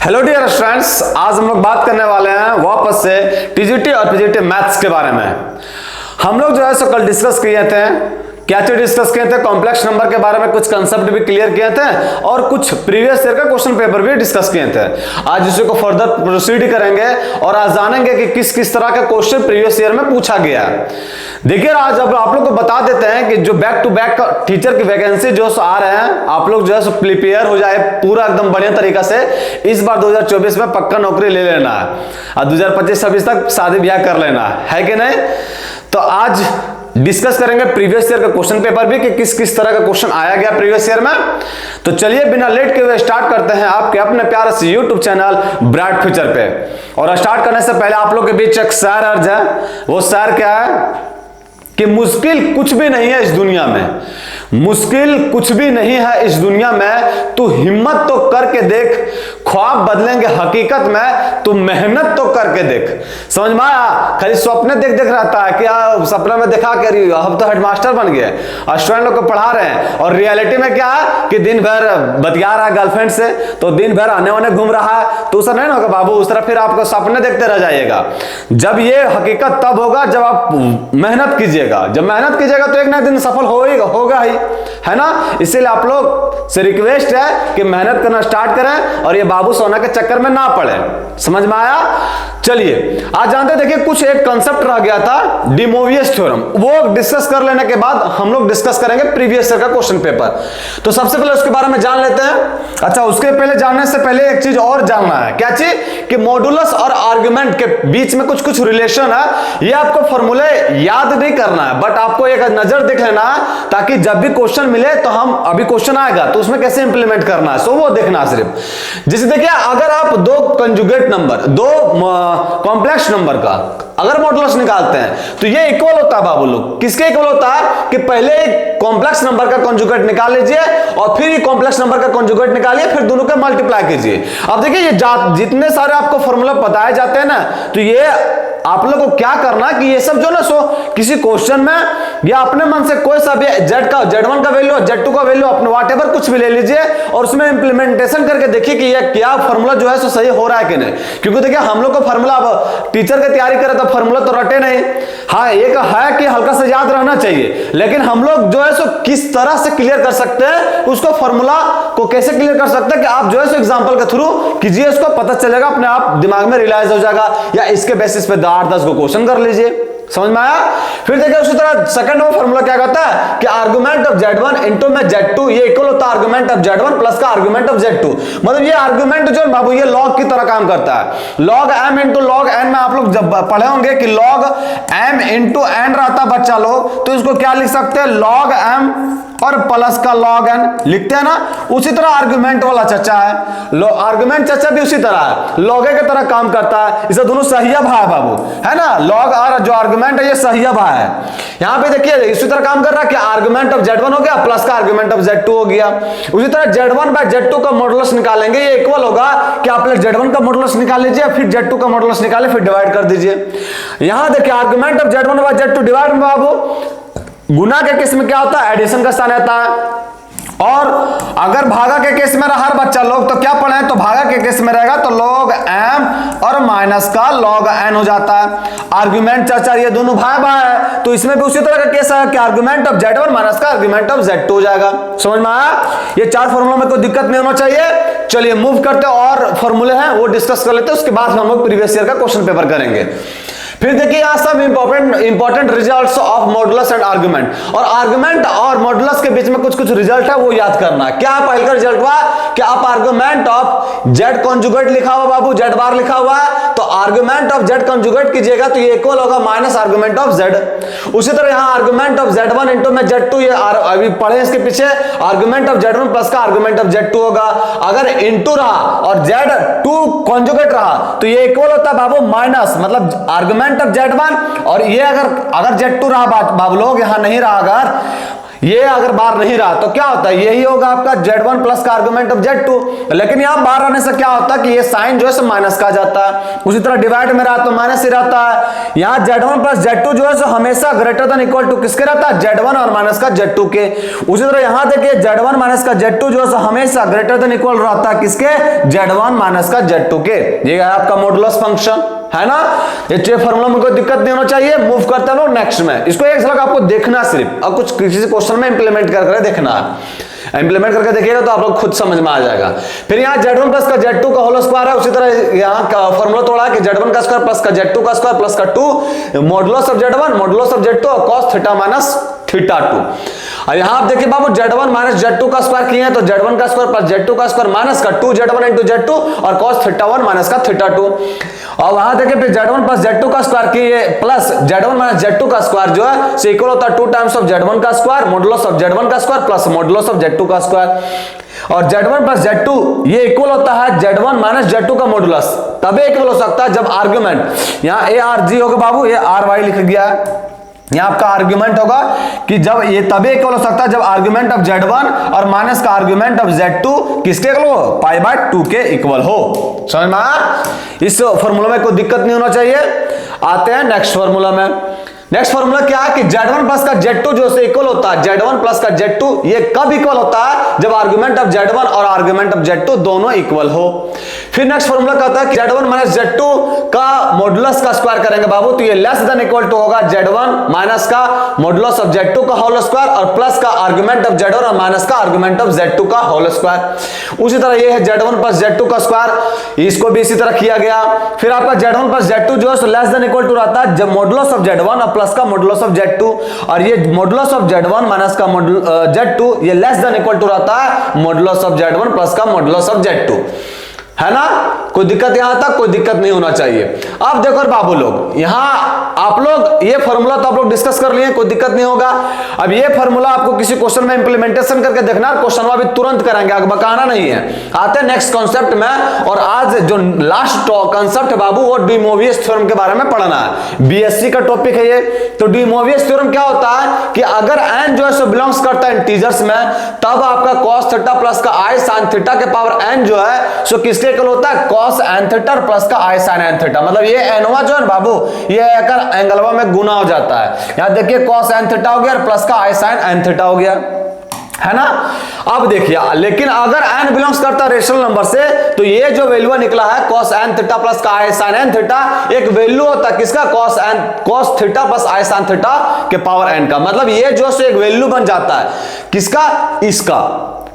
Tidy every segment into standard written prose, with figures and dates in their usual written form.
Hello dear students, आज हम लोग बात करने वाले हैं वापस से टीजीटी और पीजीटी मैथ्स के बारे में। हम लोग जो है सो कल डिस्कस किए थे, क्या चीज डिस्कस किए थे, कॉम्प्लेक्स नंबर के बारे में कुछ कंसेप्ट भी क्लियर किए थे और कुछ प्रीवियस ईयर का क्वेश्चन पेपर भी डिस्कस किए थे। आज इसी को फर्दर प्रोसीड करेंगे और आज जानेंगे कि किस किस तरह का क्वेश्चन प्रीवियस ईयर में पूछा गया। देखिए आज अब आप लोग को बता देते हैं कि जो बैक टू बैक टीचर की वैकेंसी जो आ रहे हैं, आप लोग जो है प्रिपेयर हो जाए पूरा एकदम बढ़िया तरीका से। इस बार 2024 में पक्का नौकरी ले लेना है और 2025-26 तक शादी ब्याह कर लेना है कि नहीं। तो आज डिस्कस करेंगे प्रीवियस ईयर का क्वेश्चन पेपर भी कि किस किस तरह का क्वेश्चन आया गया प्रीवियस ईयर में। तो चलिए बिना लेट के हुए स्टार्ट करते हैं आपके अपने प्यारे से यूट्यूब चैनल ब्राइट फ्यूचर पे। और स्टार्ट करने से पहले आप लोग के बीच एक शेर अर्ज है। वो शेर क्या है कि मुश्किल कुछ भी नहीं है इस दुनिया में, मुश्किल कुछ भी नहीं है इस दुनिया में, तू हिम्मत तो करके देख, ख्वाब बदलेंगे हकीकत में, तू मेहनत तो करके देख। समझ में आया? खाली स्वप्न देख देख रहता है क्या, सपने में देखा कर हम तो हेडमास्टर बन गए और स्टूडेंट लोग को पढ़ा रहे हैं, और रियलिटी में क्या है कि दिन भर बतिया रहा है गर्लफ्रेंड से, तो दिन भर आने वाने घूम रहा है। तो उसका नहीं ना होगा बाबू, उस तरह फिर आपको सपने देखते रह जाइएगा। जब ये हकीकत तब होगा जब आप मेहनत कीजिएगा। जब मेहनत कीजिएगा तो एक ना एक दिन सफल होगा ही, है ना। इसीलिए आप लोग से रिक्वेस्ट है कि मेहनत करना स्टार्ट करें और ये बाबू सोना के चक्कर में ना पड़े। समझ में आया? चलिए आज जानते, देखिए कुछ एक कंसेप्ट रह गया था डी मोवियस थ्योरम, वो डिस्कस कर लेने के बाद हम लोग डिस्कस करेंगे प्रीवियस ईयर का क्वेश्चन पेपर। तो सबसे पहले उसके बारे में जान लेते हैं। अच्छा, उसके पहले जानने से पहले एक चीज और जानना है। क्या चीज? कि मॉडुलस और आर्गुमेंट के बीच में कुछ कुछ रिलेशन है। ये आपको फॉर्मूले याद नहीं करना है, बट आपको एक नजर देख लेना है ताकि जब भी क्वेश्चन मिले तो हम अभी क्वेश्चन आएगा तो उसमें कैसे इंप्लीमेंट करना है, सो वो देखना है सिर्फ। जैसे देखिए अगर आप दो कंजुगेट नंबर, दो कॉम्प्लेक्स नंबर का अगर मॉडुलस निकालते हैं तो ये इक्वल होता है बाबू लोग। किसके इक्वल होता है कि पहले एक कॉम्प्लेक्स नंबर का कंजुगेट निकाल लीजिए और फिर ये कॉम्प्लेक्स नंबर का कंजुगेट निकालिए, फिर दोनों का मल्टीप्लाई कीजिए। अब देखिए ये जितने सारे आपको फॉर्मूला बताए जाते हैं ना, तो ये आप लोग को क्या करना कि ये सब जो ना सो किसी क्वेश्चन में या अपने मन से कोई सा भी जेड वन का वैल्यू, जेड2 का वैल्यू, अपने व्हाटएवर कुछ भी ले लीजिए और उसमें इंप्लीमेंटेशन करके देखिए कि ये क्या फॉर्मूला जो है सो सही हो रहा है कि नहीं। क्योंकि देखिए हम लोग को फॉर्मूला, अब टीचर की तैयारी करे तो फॉर्मूला तो रटे नहीं। हाँ, एक है कि हल्का से याद रहना चाहिए, लेकिन हम लोग जो है सो किस तरह से क्लियर कर सकते हैं उसको, फॉर्मूला को कैसे क्लियर कर सकते हैं कि आप जो है सो एग्जाम्पल के थ्रू कीजिए, उसको पता चलेगा, अपने आप दिमाग में रियलाइज हो जाएगा, या इसके बेसिस पे 8-10 को क्वेश्चन कर लीजिए। समझ में आया? फिर देखिए उसी तरह सेकंड वो फॉर्मूला क्या कहता है कि आर्गुमेंट ऑफ z1 इनटू में z2 ये इक्वल होता है आर्गुमेंट ऑफ z1 प्लस का आर्गुमेंट ऑफ z2। मतलब ये आर्गुमेंट जो बाबू ये लॉग की तरह काम करता है। Log m into log n में आप लोग जब पढ़े होंगे कि लॉग m इनटू n रहता बच्चा लोग, तो इसको क्या लिख सकते हैं, लॉग m और प्लस का लॉग n लिखते हैं ना। उसी तरह आर्गुमेंट वाला चचा है, आर्गुमेंट चचा भी उसी तरह है, लॉगे की तरह काम करता है। इसे दोनों सहिया भाई है बाबू, है ना। लॉग और जो आर्गुमेंट है ये सहिया भाई है। यहां पे देखिए इसी तरह काम कर रहा है कि आर्गुमेंट ऑफ z1 हो गया प्लस का आर्गुमेंट ऑफ z2 हो गया। उसी तरह z1 बाय z2 का मॉडुलस निकालेंगे, ये इक्वल होगा कि आप z1 का मॉडुलस निकाल लीजिए, फिर z2 का मॉडुलस निकाले, फिर डिवाइड कर दीजिए। यहां देखिए argument of z1 bye z2 divide में बाबू गुना के केस में क्या होता है, एडिशन का स्थान रहता है। और अगर भागा के केस में रहा बच्चा लोग तो क्या पढ़े, तो भागा के केस में रहेगा तो log m और माइनस का log n हो जाता है। आर्गुमेंट चाचा ये दोनों भाई भाई है, तो इसमें भी उसी तरह का केस है कि आर्गुमेंट ऑफ z1 माइनस का आर्गुमेंट ऑफ z2 हो जाएगा। समझ में आया? ये चार फॉर्मूला में कोई दिक्कत नहीं होना चाहिए। चलिए मूव करते हैं और फॉर्मूले हैं वो डिस्कस कर लेते हैं, उसके बाद हम लोग प्रीवियस ईयर का क्वेश्चन पेपर करेंगे। फिर देखिए यहां सब important results of modulus and argument, और आर्गुमेंट और मॉडुलस के बीच में कुछ कुछ रिजल्ट है वो याद करना है। क्या पहले का रिजल्ट हुआ कि आप आर्गुमेंट ऑफ z कॉन्जुगेट लिखा हुआ बाबू, z बार लिखा हुआ है, तो आर्गुमेंट ऑफ z कॉन्जुगेट कीजिएगा तो ये इक्वल होगा माइनस आर्गुमेंट ऑफ z। उसी तरह यहां आर्गुमेंट ऑफ z1 इनटू में z2, ये अभी पढ़े इसके पीछे, आर्गुमेंट ऑफ z1 प्लस का आर्गुमेंट ऑफ z2 होगा। अगर इनटू रहा और z2 कॉन्जुगेट रहा तो ये इक्वल होता है बाबू माइनस, मतलब आर्गुमेंट ऑफ z1, और ये अगर z2 रहा बाबू लोग, यहां नहीं रहा, अगर ये अगर बाहर नहीं रहा तो क्या होता है, यही होगा आपका Z1 प्लस का आर्गुमेंट ऑफ Z2। लेकिन यहां बाहर आने से क्या होता है कि ये साइन जो है सो माइनस का जाता है। उसी तरह डिवाइड में रहा तो माइनस ही रहता है। यहां Z1 प्लस Z2 जो है सो हमेशा ग्रेटर देन इक्वल टू किसके रहता है, Z1 और माइनस का Z2 के। उसी तरह यहां देखिए Z1 माइनस का Z2 जो है सो हमेशा ग्रेटर देन इक्वल रहता है किसके, Z1 माइनस का Z2 के। ये है आपका मॉडुलस फंक्शन, है ना। ये फॉर्मूला में कोई दिक्कत नहीं होना चाहिए। मूव करते हैं लोग नेक्स्ट में। इसको एक झलक आपको देखना सिर्फ, और कुछ किसी क्वेश्चन में इंप्लीमेंट करके देखना है। इंप्लीमेंट करके देखिएगा तो आप लोग खुद समझ में आ जाएगा। फिर यहाँ Z1 प्लस का Z2 का होल स्क्वायर है। उसी तरह यहाँ का फॉर्मूला तोड़ा है कि Z1 का स्क्वायर प्लस का Z2 का स्क्वायर प्लस का 2 modulus of Z1 modulus of Z2 और cos थीटा माइनस थीटा 2। और यहां आप देखिए बाबू Z1 माइनस Z2 का स्क्वायर किए हैं तो Z1 का स्क्वायर प्लस Z2 का स्क्वायर माइनस का 2Z1 इंटू Z2 और cos थीटा 1 माइनस का थीटा 2। और वहां देखिए फिर Z1 प्लस Z2 का स्क्वायर किए प्लस Z1 माइनस Z2 का स्क्वायर जो है से इक्वल होता है 2 टाइम्स ऑफ Z1 का स्क्वायर मॉडुलस ऑफ Z1 का square plus modulus of Z2 का स्क्वायर। और Z1 प्लस Z2 ये इक्वल होता है Z1 माइनस Z2 का मॉडुलस, तभी इक्वल हो सकता है जब आर्गुमेंट यहाँ ARG होगा बाबू, ये RY लिख गया है। यहां आपका आर्गुमेंट होगा कि जब ये तभी इक्वल हो सकता है जब आर्गुमेंट ऑफ Z1 और माइनस का आर्गुमेंट ऑफ Z2 किसके इक्वल हो, पाई बाय 2 के इक्वल हो। समझ में आया। इस फॉर्मूला में कोई दिक्कत नहीं होना चाहिए। आते हैं नेक्स्ट फॉर्मूला में। नेक्स्ट फॉर्मूला क्या है कि Z1 प्लस का Z2 जो से इक्वल होता है, Z1 प्लस का Z2 ये कब इक्वल होता है, जब आर्गुमेंट ऑफ Z1 और आर्गुमेंट ऑफ Z2 दोनों इक्वल हो। फिर नेक्स्ट फॉर्मूला कहता है कि Z1 माइनस Z2 का मॉडुलस का स्क्वायर करेंगे बाबू तो ये लेस देन इक्वल टू होगा Z1 माइनस का मॉडुलस ऑफ Z2 का होल स्क्वायर और प्लस का आर्गुमेंट ऑफ Z1 और माइनस का आर्गुमेंट ऑफ Z2 का होल स्क्वायर। उसी तरह ये है Z1 प्लस Z2 का स्क्वायर, इसको भी इसी तरह किया गया। फिर आपका Z1 प्लस Z2 जो है लेस देन इक्वल टू रहता है जब मॉडुलस ऑफ Z1 और प्लस का मॉडुलस ऑफ Z2 और ये मॉडुलस ऑफ Z1 माइनस का Z2 ये लेस देन इक्वल टू रहता है मॉडुलस ऑफ Z1 प्लस का मॉडुलस ऑफ Z2, है ना। कोई दिक्कत यहां तक कोई दिक्कत नहीं होना चाहिए। अब देखो बाबू लोग यहां आप लोग ये फॉर्मूला तो आप लोग डिस्कस कर लिए, कोई दिक्कत नहीं होगा। अब ये फॉर्मूला आपको किसी क्वेश्चन में इंप्लीमेंटेशन करके देखना, क्वेश्चन में भी तुरंत करेंगे, आगे बकाना नहीं है। आते हैं नेक्स्ट कॉन्सेप्ट में। और आज जो लास्ट कॉन्सेप्ट है बाबू वो डी मोवियस थ्योरम के बारे में पढ़ना है। बीएससी का टॉपिक है ये। तो डी मोवियस थ्योरम क्या होता है कि अगर n जो है सो बिलोंग्स करता है इंटीजर्स में तब आपका cos थीटा प्लस का i sin थीटा के पावर n जो है सो किसके इक्वल होता है, cos n थीटा प्लस का i sin n थीटा। मतलब ये एनवा जो है बाबू ये अगर एंगलवा में गुना हो जाता है। यहां देखिए cos n थीटा हो गया और प्लस का i sin n थीटा हो गया, है ना। अब देखिए लेकिन अगर n बिलोंग्स करता है रेशनल नंबर से तो ये जो वैल्यू निकला है cos n थीटा प्लस का i sin n थीटा एक वैल्यू होता है किसका, cos theta plus i sin theta के पावर n का। मतलब ये जो से एक वैल्यू बन जाता है किसका, इसका,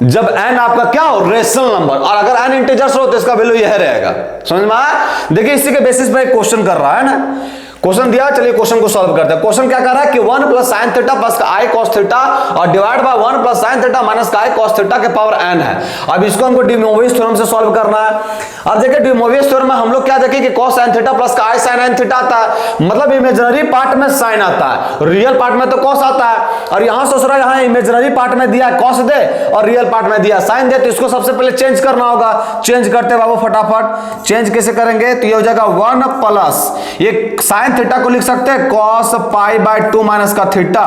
जब n आपका क्या हो, रेशनल नंबर। और अगर n इंटीजर्स हो तो इसका वैल्यू यह रहेगा। समझ में आया। देखिए इसी के बेसिस पे एक क्वेश्चन कर रहा है ना, क्वेश्चन दिया, चलिए क्वेश्चन को सॉल्व करते हैं। क्वेश्चन क्या कर रहा है कि 1 प्लस साइन थीटा प्लस का i cos थीटा और divide by 1 plus sine theta minus का i cos थीटा के पावर n है। अब इसको हमको डी मोवियस थ्योरम से सॉल्व करना है। अब देखिए डी मोवियस थ्योरम में हम लोग क्या देखें कि cos n थीटा प्लस का i sin n थीटा आता है। मतलब इमेजिनरी पार्ट में साइन आता है, रियल पार्ट में तो cos आता है। और यहां सोच यहां इमेजिनरी पार्ट में दिया cos दे और रियल पार्ट में दिया sin दे, तो इसको सबसे पहले चेंज करना होगा। चेंज करते बाबू फटाफट। चेंज कैसे करेंगे तो ये हो जाएगा 1 प्लस ये sin थीटा को लिख सकते cos पाई बाय 2 माइनस का थीटा,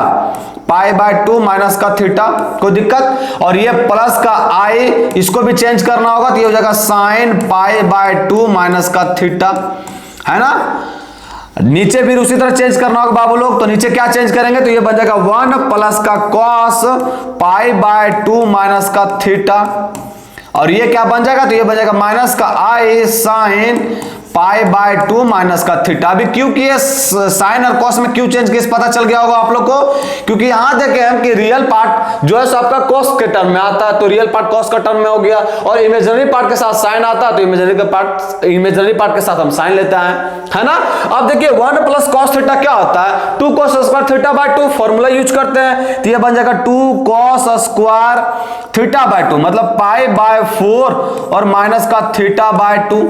पाई बाय 2 माइनस का थीटा, कोई दिक्कत। और ये प्लस का i इसको भी चेंज करना होगा तो ये हो जाएगा साइन पाई बाय 2 माइनस का थीटा, है ना। नीचे भी उसी तरह चेंज करना होगा बाबू लोग। तो नीचे क्या चेंज करेंगे तो ये बन जाएगा 1 प्लस का cos पाई बाय 2 माइनस का थीटा और ये क्या बन जाएगा तो ये बन जाएगा माइनस का i sine pi by 2 minus का थीटा। अभी क्यों किए साइन और कॉस में क्यों चेंज किए पता चल गया होगा आप लोग को, क्योंकि यहां देखें हम कि रियल पार्ट जो है सो आपका कॉस के टर्म में आता है तो रियल पार्ट कॉस का टर्म में हो गया और इमेजिनरी पार्ट के साथ साइन आता है तो इमेजिनरी पार्ट के साथ हम साइन लेते हैं, है ना। अब देखिए 1 प्लस कॉस थीटा क्या होता है 2 cos square theta by 2, formula use करते हैं तो ये बन जाएगा 2 cos स्क्वायर थीटा बाय 2 मतलब पाई बाय 4 और माइनस का थीटा बाय 2,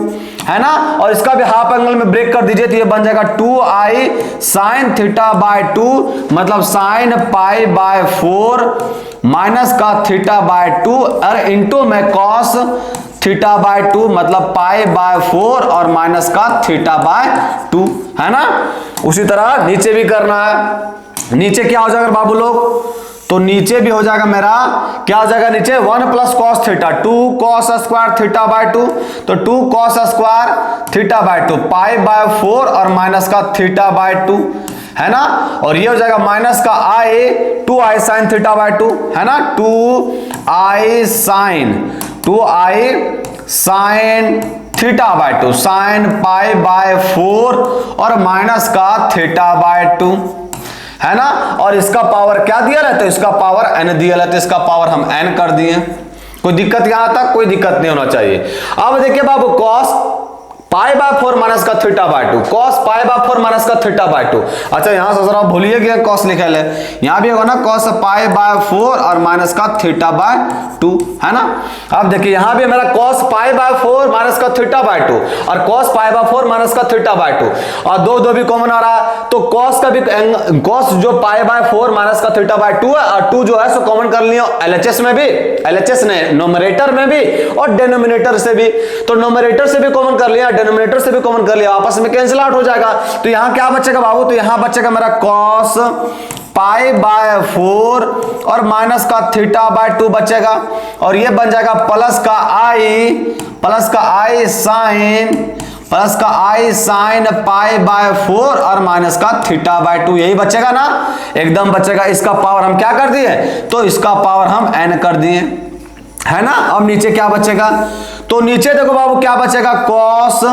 है ना। और इसका भी हाफ एंगल में ब्रेक कर दीजिए तो ये बन जाएगा 2i साइन थीटा बाय 2 मतलब साइन पाई बाय 4 माइनस का थीटा बाय 2 और इनटू में कॉस थीटा बाय 2 मतलब पाई बाय 4 और माइनस का थीटा बाय 2, है ना। उसी तरह नीचे भी करना है। नीचे क्या हो जाएगा बाबू लोग तो नीचे भी हो जाएगा मेरा, क्या हो जाएगा नीचे 1 plus cos theta, 2 cos square theta by 2, तो 2 cos square theta by 2 pi by 4 और माइनस का थीटा बाय 2, है ना। और ये हो जाएगा माइनस का आई 2i साइन थीटा बाय 2, है ना, 2i sine theta by 2 sine pi by 4 और माइनस का थीटा बाय 2, है ना। और इसका पावर क्या दिया रहता है, तो इसका पावर n दिया रहता है, इसका पावर हम n कर दिए। कोई दिक्कत यहां तक, कोई दिक्कत नहीं होना चाहिए। अब देखिए बाबू कॉस पाई बाय 4 माइनस का theta by 2, cos pi by 4 minus का थीटा बाय 2। अच्छा यहां से जरा भूलिए गया कॉस लिखा है, यहां भी होगा ना कॉस पाई बाय 4 और माइनस का थीटा बाय 2, है ना। अब देखिए यहां भी मेरा कॉस पाई बाय 4 माइनस का थीटा बाय 2 और कॉस पाई बाय 4 माइनस का थीटा बाय 2 और दो भी कॉमन आ रहा है, तो कॉस का भी कॉस जो पाई बाय 4 माइनस का थीटा बाय 2 है और 2 जो है सो कॉमन कर लिया एलएचएस में भी, एलएचएस ने नोमरेटर में भी और डिनोमिनेटर से भी, तो नोमरेटर से भी कॉमन कर लिया, डिनोमिनेटर से भी कॉमन कर लिया, आपस में कैंसिल आउट हो जाएगा। तो यहां क्या बचेगा बाबू, तो यहां बचेगा मेरा कॉस पाई बाय 4 और माइनस का थीटा बाय 2 बचेगा और ये बन जाएगा प्लस का आई साइन पाई बाय 4 और माइनस का थीटा बाय 2, यही बचेगा ना, एकदम बचेगा। इसका पावर हम क्या कर दिए, तो इसका पावर हम n कर दिए, है ना। अब नीचे क्या बचेगा, तो नीचे देखो बाबू क्या बचेगा, कॉस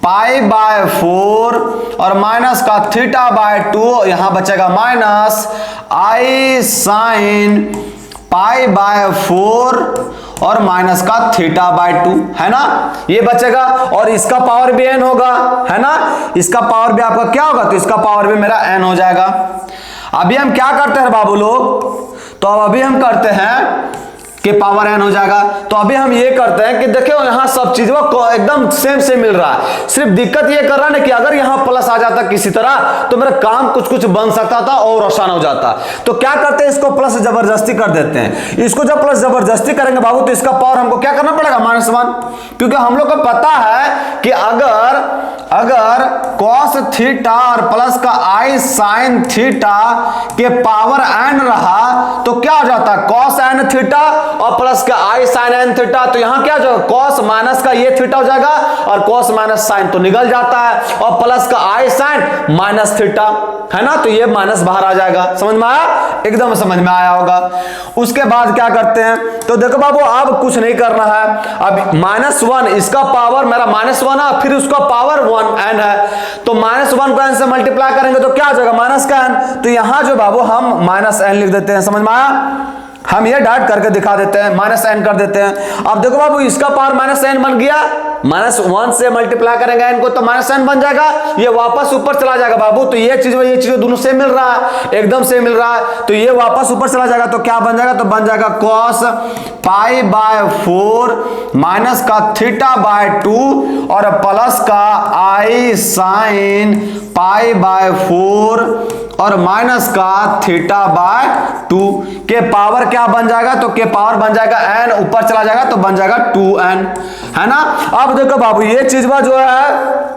पाई बाय 4 और माइनस का थीटा बाय 2, यहां बचेगा minus I sine pi by 4 और माइनस का थीटा बाय 2, है ना, ये बचेगा। और इसका पावर भी n होगा, है ना, इसका पावर भी आपका क्या होगा, तो इसका पावर भी मेरा n हो जाएगा। अभी हम क्या करते हैं बाबू लोग, तो अभी हम करते हैं कि पावर n हो जाएगा। तो अभी हम ये करते हैं कि देखो यहां सब चीज एकदम सेम मिल रहा है, सिर्फ दिक्कत ये कर रहा है ना कि अगर यहां प्लस आ जाता किसी तरह तो मेरा काम कुछ बन सकता था और आसान हो जाता। तो क्या करते हैं, इसको प्लस जबरदस्ती कर देते हैं। इसको जब प्लस जबरदस्ती करेंगे बाबू तो इसका पावर हमको क्या करना पड़ेगा, -1, क्योंकि हम लोग को पता है कि अगर कॉस थीटा और प्लस का आई साइन थीटा के पावर n रहा तो क्या हो जाता है, कॉस n थीटा और प्लस का आई साइन n थीटा, तो यहां क्या जो कॉस माइनस का ये थीटा हो जाएगा और कॉस माइनस साइन तो निकल जाता है और प्लस का आई साइन माइनस थीटा, है ना, तो ये माइनस बाहर आ जाएगा। समझ में आया, एकदम समझ में आया होगा। उसके बाद क्या करते हैं, तो देखो बाबू अब कुछ नहीं करना है, अब -1 इसका पावर मेरा -1 है, फिर उसका पावर 1n है, तो -1 को n से मल्टीप्लाई करेंगे तो क्या हो जाएगा, माइनस का n, तो यहां जो बाबू हम -n लिख देते हैं। समझ में आया, हम ये डाट करके दिखा देते हैं, -n कर देते हैं। अब देखो बाबू इसका पावर -n बन गया, -1 से मल्टीप्लाई करेंगे n को तो -n बन जाएगा, ये वापस ऊपर चला जाएगा बाबू, तो ये चीज दोनों से मिल रहा है, एकदम से मिल रहा है, तो ये वापस ऊपर चला जाएगा, तो क्या बन जाएगा, तो बन जाएगा कॉस पाई बाय 4 माइनस का थीटा बाय 2 और प्लस का आई साइन पाई बाय 4 और माइनस का थीटा बाय 2 के पावर क्या बन जाएगा, तो के पावर बन जाएगा n, ऊपर चला जाएगा तो बन जाएगा 2n, है ना। अब देखो बाबू ये चीज जो है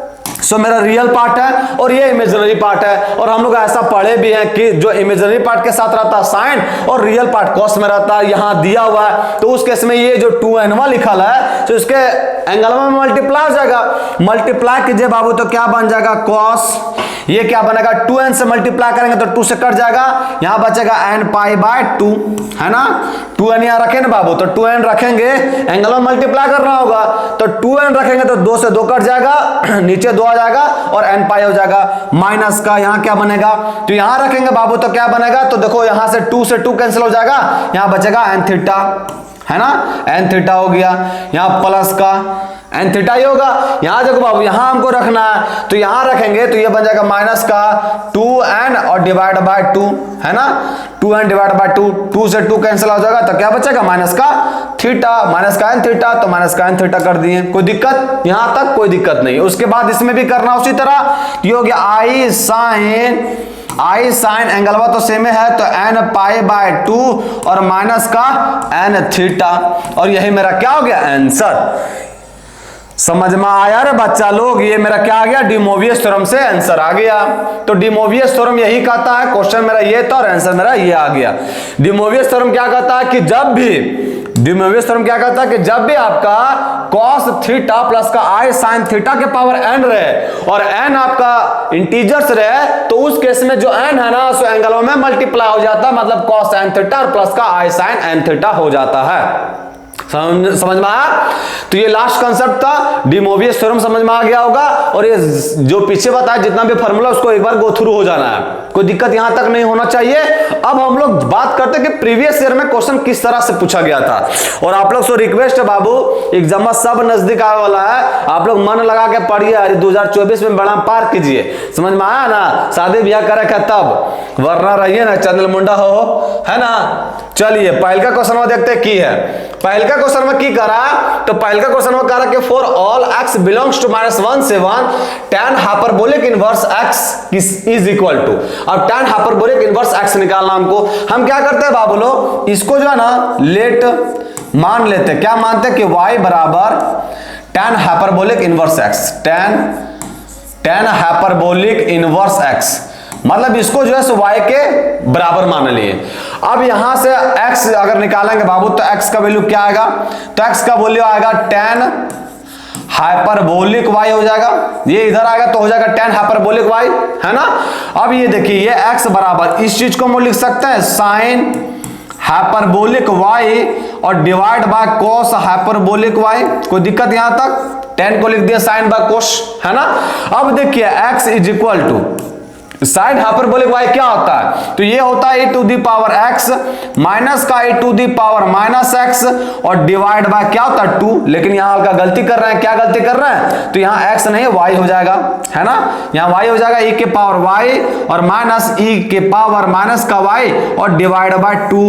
सो मेरा रियल पार्ट है और ये इमेजिनरी पार्ट है, और हम लोग ऐसा पढ़े भी हैं कि जो इमेजिनरी पार्ट के साथ रहता है साइन और रियल पार्ट कॉस में रहता है, यहां दिया हुआ है, तो उस केस में ये जो 2n लिखा है तो इसके एंगल में मल्टीप्लाई हो जाएगा, मल्टीप्लाई कीजिए बाबू तो क्या बन जाएगा कॉस, ये क्या बनेगा 2n से मल्टीप्लाई करेंगे तो 2 से कट जाएगा, यहां बचेगा n पाई बाय 2, है ना, 2n यहां रखें ना बाबू, तो 2n रखेंगे, एंगल में मल्टीप्लाई करना होगा तो 2n रखेंगे तो 2 से 2 कट जाएगा, नीचे 2 आ जाएगा और n पाई हो जाएगा, माइनस का यहां क्या बनेगा, तो यहां रखेंगे बाबू तो क्या बनेगा, तो देखो यहां से 2 से 2 कैंसिल हो जाएगा, यहां बचेगा n थीटा, है ना, n थीटा हो गया, यहां प्लस का n थीटा ही होगा, यहां देखो बाबू यहां हमको रखना है तो यहां रखेंगे तो ये बन जाएगा माइनस का 2n और डिवाइड बाय 2, है ना, 2n डिवाइड बाय 2, 2 से 2 कैंसिल हो जाएगा तो क्या बचेगा माइनस का थीटा, माइनस का n थीटा, तो माइनस का n थीटा कर दिए, कोई दिक्कत, यहां तक कोई दिक्कत नहीं। उसके बाद इसमें भी करना उसी तरह, ये हो गया आई साइन एंगल तो सेम है तो n पाई बाय 2 और माइनस का n थीटा, और यही मेरा क्या हो गया आंसर। समझ में आया रे बच्चा लोग? ये मेरा क्या आ गया, डी मोवियस थ्योरम से आंसर आ गया। तो डी मोवियस थ्योरम यही कहता है, क्वेश्चन मेरा ये था और आंसर मेरा ये आ गया। डी मोवियस थ्योरम क्या कहता है कि जब भी, डी मोवियस थ्योरम क्या कहता है कि जब भी आपका cos थीटा प्लस का i sin थीटा के पावर n रहे और n आपका इंटीजर्स रहे, तो उस केस में जो n है ना उस एंगलों में मल्टीप्लाई हो जाता है, मतलब cos n थीटा और प्लस का i sin n थीटा हो जाता है। समझ में आया? तो ये लास्ट कंसेप्ट था, डी मोवियस थ्योरम समझ में आ गया होगा। और ये जो पीछे बताया जितना भी फार्मूला उसको एक बार गो थ्रू हो जाना है, कोई दिक्कत यहां तक नहीं होना चाहिए। अब हम लोग बात करते हैं कि प्रीवियस ईयर में क्वेश्चन किस तरह से पूछा गया था। और आप लोग से रिक्वेस्ट है बाबू, एग्जाम सब नजदीक आने वाला है, आप लोग मन लगा के पढ़िए, अरे 2024 में बड़ा पार कीजिए। समझ में आया ना? शादी ब्याह करे क्या तब, वरना रहिए ना चंदल मुंडा हो, है ना। चलिए पहल का क्वेश्चन में देखते हैं की है। पहल का क्वेश्चन में की करा, तो पहल का क्वेश्चन में करा कि for all x belongs to -1 से 1 tan hyperbolic inverse x is equal to. अब tan हाइपरबोलिक इनवर्स x निकालना हमको, हम क्या करते हैं बाबू लोग, इसको जो है ना लेट मान लेते हैं, क्या मानते हैं कि y बराबर tan hyperbolic inverse x, tan hyperbolic inverse x, मतलब इसको जो है सो y के बराबर मान लिए। अब यहां से x अगर निकालेंगे बाबू तो x का वैल्यू क्या आएगा, तो x का वैल्यू आएगा tan हाइपरबोलिक y हो जाएगा, ये इधर आएगा तो हो जाएगा tan हाइपरबोलिक y, है ना। अब ये देखिए ये x बराबर, इस चीज को हम लिख सकते हैं sin हाइपरबोलिक y और divide bye cos hyperbolic y, कोई दिक्कत यहां तक? tan को लिख दिया sin बाय cos, है ना। अब देखिए x is equal to sine hyperbolic y क्या होता है, तो ये होता है e to the power x minus का e to the power minus x और डिवाइड बाय क्या होता है 2। लेकिन यहां हल्का गलती कर रहे हैं, क्या गलती कर रहे हैं, तो यहां x नहीं y हो जाएगा, है ना। यहां y हो जाएगा e के पावर y और माइनस e के पावर माइनस का y और डिवाइड बाय 2,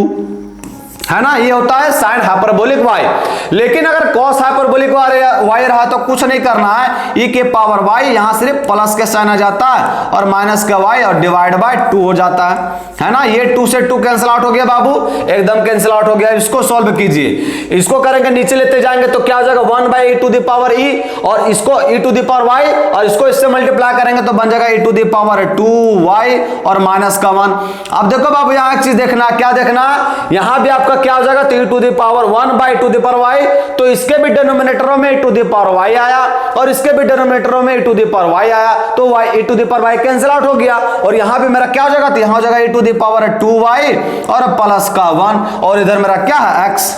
है ना। ये होता है साइन हाइपरबोलिक y। लेकिन अगर cos हाइपरबोलिक y रहा तो कुछ नहीं करना है, e के पावर y यहां सिर्फ प्लस के साइन आ जाता है और माइनस का y और डिवाइड बाय 2 हो जाता है ना। ये 2 से 2 कैंसिल आउट हो गया बाबू, एकदम कैंसिल आउट हो गया। इसको सॉल्व कीजिए, इसको करेंगे नीचे लेते जाएंगे तो क्या हो जाएगा 1 by e to the power e और इसको e to the power y और इसको इससे मल्टीप्लाई करेंगे तो बन जाएगा e to the power 2y और माइनस का 1। अब देखो बाबू यहां एक चीज देखना, क्या देखना, यहां भी आपका क्या हो जाएगा, तो e to the power 1 by e to the power y, तो इसके भी डिनोमिनेटरों में e to the power y आया और इसके भी डिनोमिनेटरों में e to the power y आया, तो y e to the power y cancel out हो गया और यहां भी मेरा क्या हो जाएगा, तो यहां हो जाएगा e to the power 2y और प्लस का 1 और इधर मेरा क्या है x,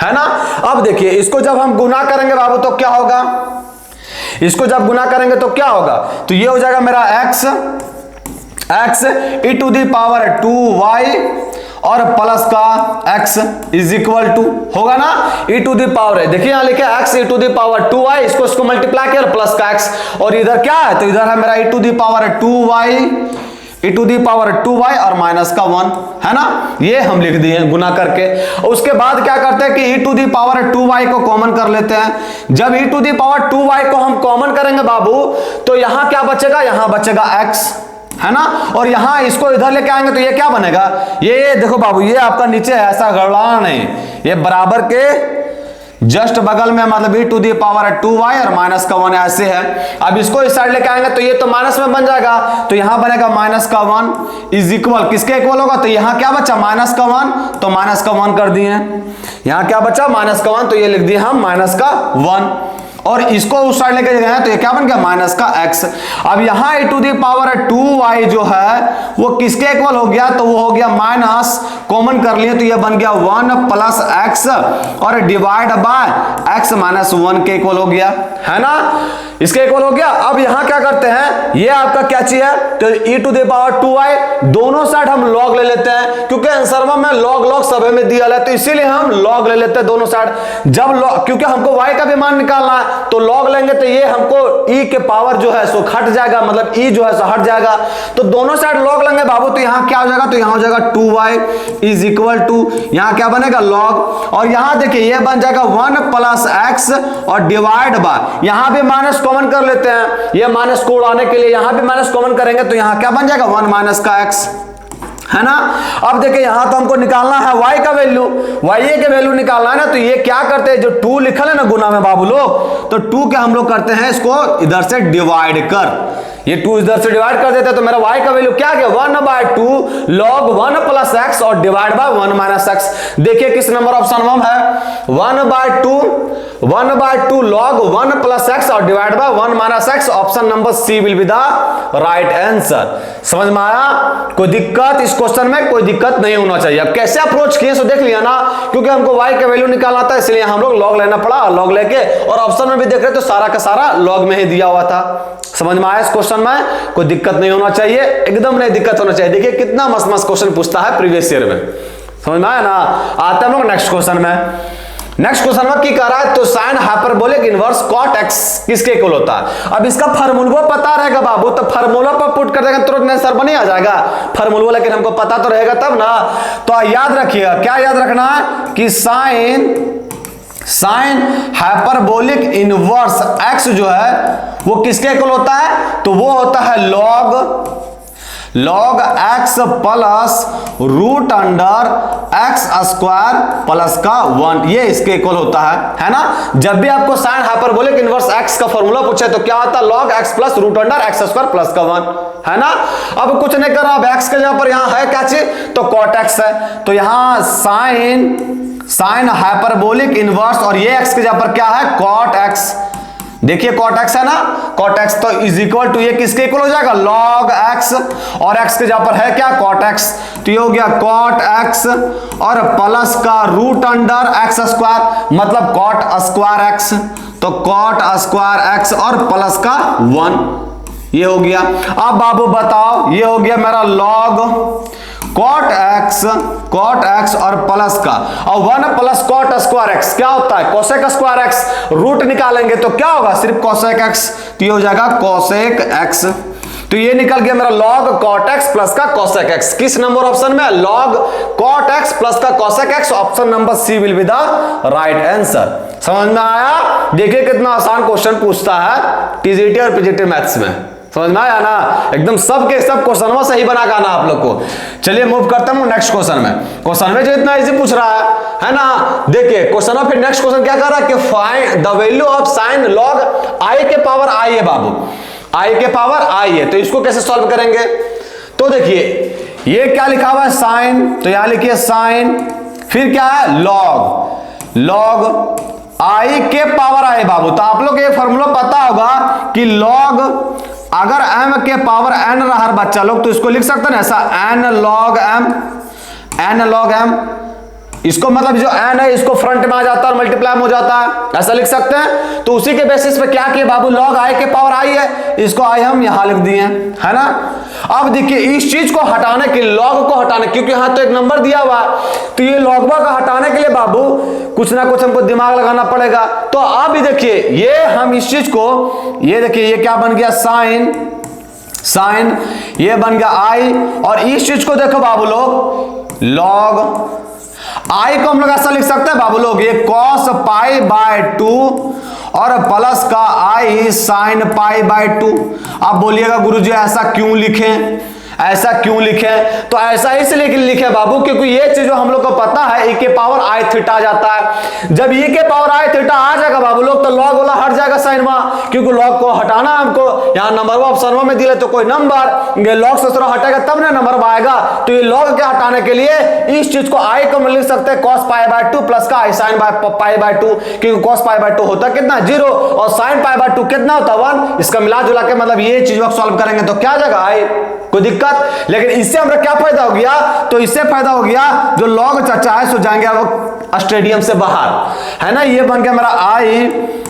है ना। अब देखिए इसको जब हम गुना करेंगे बाबू तो क्या होगा, इसको जब गुना करेंगे तो क्या होगा, तो ये हो जाएगा मेरा x e to the power 2y और प्लस का x इज इक्वल टू होगा ना e टू दी पावर है, देखिए यहां लिखे x e to the power 2y, इसको मल्टीप्लाई किया प्लस का x और इधर क्या है, तो इधर है मेरा e to the power 2y e to the power 2y और माइनस का 1, है ना। ये हम लिख दिए गुना करके। उसके बाद क्या करते हैं कि e to the power 2y को कॉमन कर लेते हैं। जब e to the power 2y को हम कॉमन करेंगे बाबू तो यहां क्या बचेगा, यहां बचेगा x, है ना। और यहां इसको इधर लेके आएंगे तो ये क्या बनेगा, ये देखो बाबू ये आपका नीचे है, ऐसा गड़बड़ा नहीं, ये बराबर के जस्ट बगल में, मतलब e to the power 2y और माइनस का 1 ऐसे है। अब इसको इस साइड लेके आएंगे तो ये तो माइनस में बन जाएगा, तो यहां बनेगा माइनस का 1 इज इक्वल, किसके इक्वल होगा, तो यहां क्या बचा माइनस का 1, तो माइनस का 1 कर दिए, यहां क्या बचा माइनस का 1, तो ये लिख दिए हम माइनस का 1 और इसको उस साइड लेके गए तो ये क्या बन गया माइनस का x। अब यहां e to the power 2y जो है वो किसके इक्वल हो गया, तो वो हो गया माइनस, कॉमन कर लिए तो ये बन गया 1 प्लस x और डिवाइड बाय x माइनस 1 के इक्वल हो गया, है ना, इसके इक्वल हो गया। अब यहां क्या करते हैं, ये आपका क्या चीज है, तो e to the power 2y दोनों साइड हम log ले लेते हैं, क्योंकि आंसर में log log सभी में दिया है तो इसीलिए हम log ले लेते हैं दोनों साइड। जब क्योंकि हमको y का भी मान निकालना है तो log लेंगे तो ये हमको e के पावर जो है सो हट जाएगा, मतलब e जो है सो हट जाएगा, तो दोनों साइड log लेंगे बाबू तो यहां क्या हो जाएगा, तो यहां हो जाएगा 2y इज इक्वल टू, यहां क्या बनेगा log और यहां देखिए ये बन जाएगा 1 प्लस x और डिवाइड बाय, यहां भी माइनस कॉमन कर लेते हैं, ये माइनस को उड़ाने के लिए यहां भी माइनस कॉमन करेंगे तो यहां क्या बन जाएगा 1 माइनस का x, है ना। अब देखिए यहां तो हमको निकालना है y का वैल्यू, y के वैल्यू निकालना है ना, तो ये क्या करते हैं, जो 2 लिखल है ना गुना में बाबू लोग, तो 2 के हम लोग करते हैं इसको इधर से डिवाइड कर, ये 2 इधर से डिवाइड कर देते हैं, तो मेरा y का वैल्यू क्या गया 1/2 log 1 प्लस x और डिवाइड बाय 1 माइनस x। देखिए किस नंबर ऑप्शन में है 1/2 log 1 प्लस x और divide by 1 minus x, option number C will be the right answer. समझ में आया, कोई दिक्कत इस क्वेश्चन में, कोई दिक्कत नहीं होना चाहिए। अब कैसे अप्रोच किए सो देख लिया ना, क्योंकि हमको y का वैल्यू निकालना था इसलिए हम लोग log लेना पड़ा, log लेके, और ऑप्शन में भी देख रहे तो सारा का सारा log में ही दिया हुआ था। समझ में आया, इस क्वेश्चन में कोई दिक्कत नहीं होना चाहिए, एकदम नहीं दिक्कत होना चाहिए। देखिए कितना मस्त मस्त क्वेश्चन पूछता है प्रीवियस ईयर में, समझ में आया ना। आते हम लोग नेक्स्ट क्वेश्चन में। नेक्स्ट क्वेश्चन में क्या कह रहा है, तो sine hyperbolic inverse cot x किसके इक्वल होता है। अब इसका फार्मूला पता रहेगा बाबू, तो फार्मूला पर पुट कर देंगे तुरंत आंसर बन आ जाएगा फार्मूला, लेकिन हमको पता तो रहेगा तब ना। तो याद रखिएगा, क्या याद रखना है कि साइन हाइपरबोलिक इनवर्स एक्स जो है वो किसके इक्वल होता है, तो वो होता है log x plus root under x square plus का 1, ये इसके इक्वल होता है ना। जब भी आपको साइन हाइपरबोलिक इनवर्स x का फॉर्मूला पूछे तो क्या होता है log x plus root under x square plus का 1, है ना। अब कुछ नहीं कर रहा, अब x के जगह पर यहां है क्या चीज, तो cot x है, तो यहां साइन हाइपरबोलिक इनवर्स और ये x के जगह पर क्या है cot x। देखिए cot x है ना, cot x तो इज इक्वल टू ये किसके इक्वल हो जाएगा log x, और x के जगह पर है क्या cot x, तो ये हो गया cot x और प्लस का रूट अंडर x स्क्वायर, मतलब cot स्क्वायर x, तो cot स्क्वायर x और प्लस का 1, ये हो गया। अब बाबू बताओ, ये हो गया मेरा log cot x और प्लस का, और 1 प्लस cot स्क्वायर x क्या होता है cosec स्क्वायर x, रूट निकालेंगे तो क्या होगा सिर्फ cosec x, तो ये हो जाएगा cosec x। तो ये निकल गया मेरा log cot x प्लस का cosec x, किस नंबर ऑप्शन में log cot x प्लस का cosec x, option number C will be the right answer. समझ में आया, देखिए कितना आसान क्वेश्चन पूछता है टीजीटी और पीजीटी मैथ्स में, समझ में आया ना, एकदम सब के सब क्वेश्चन सही बना का ना आप लोग को। चलिए मूव करता हूं नेक्स्ट क्वेश्चन में। क्वेश्चन में जो इतना इजी पूछ रहा है ना, देखिए क्वेश्चन में फिर नेक्स्ट क्वेश्चन क्या कर रहा है कि find the value of sine log I के पावर आई है बाबू, आई के पावर आई है, तो इसको कैसे सॉल्व करेंगे। तो देखिए ये क्या लिखा हुआ है साइन, तो यहां लिखिए साइन, फिर क्या है लॉग आई के पावर आई बाबू। तो आप लोग ये फॉर्मूला पता होगा कि लॉग अगर m के पावर n रहा बच्चा लोग तो इसको लिख सकते हैं ऐसा n log m, इसको मतलब जो n है इसको फ्रंट में आ जाता है और मल्टीप्लाई हो जाता है, ऐसा लिख सकते हैं। तो उसी के बेसिस पे क्या किया बाबू, log i के पावर i है, इसको i हम यहां लिख दिए, है ना। अब देखिए इस चीज को हटाने के लिए, log को हटाने, क्योंकि यहां तो एक नंबर दिया हुआ है, तो ये log को हटाने के लिए बाबू कुछ ना कुछ हमको दिमाग लगाना पड़ेगा। तो अब देखिए ये हम इस चीज को, ये देखिए ये क्या बन गया साइन, ये बन गया i, और इस चीज को देखो बाबू लोग log आई को हम लोग ऐसा लिख सकते हैं बाबू लोग, ये cos पाई बाय 2 और प्लस का आई साइन पाई बाय 2। आप बोलिएगा गुरुजी ऐसा क्यों लिखें, ऐसा क्यों लिखे, तो ऐसा इसलिए लिखे बाबू क्योंकि ये चीज हम लोग को पता है e के पावर आई थीटा आ जाता है। जब e के पावर आई थीटा आ जाएगा बाबू लोग तो log वाला हट जाएगा साइन में, क्योंकि log को हटाना हमको, यहाँ नंबर ऑप्शन में दिले तो कोई नंबर, ये log से थोड़ा हटेगा तब ना नंबर आएगा। तो ये log के हटाने के लिए इस चीज को i को लिख सकते हैं cos पाई बाय 2 प्लस का i साइन पाई बाय 2, क्योंकि cos पाई बाय 2 होता कितना 0 और साइन पाई बाय 2 कितना होता 1, इसका मिला जुला के मतलब ये चीज सॉल्व करेंगे तो क्या जाएगा i, कोई दिक्कत। लेकिन इससे हमारा क्या फायदा हो गया, तो इससे फायदा हो गया जो log चचा है सो जाएंगे वो स्टेडियम से बाहर, है ना। ये बन गया मेरा आई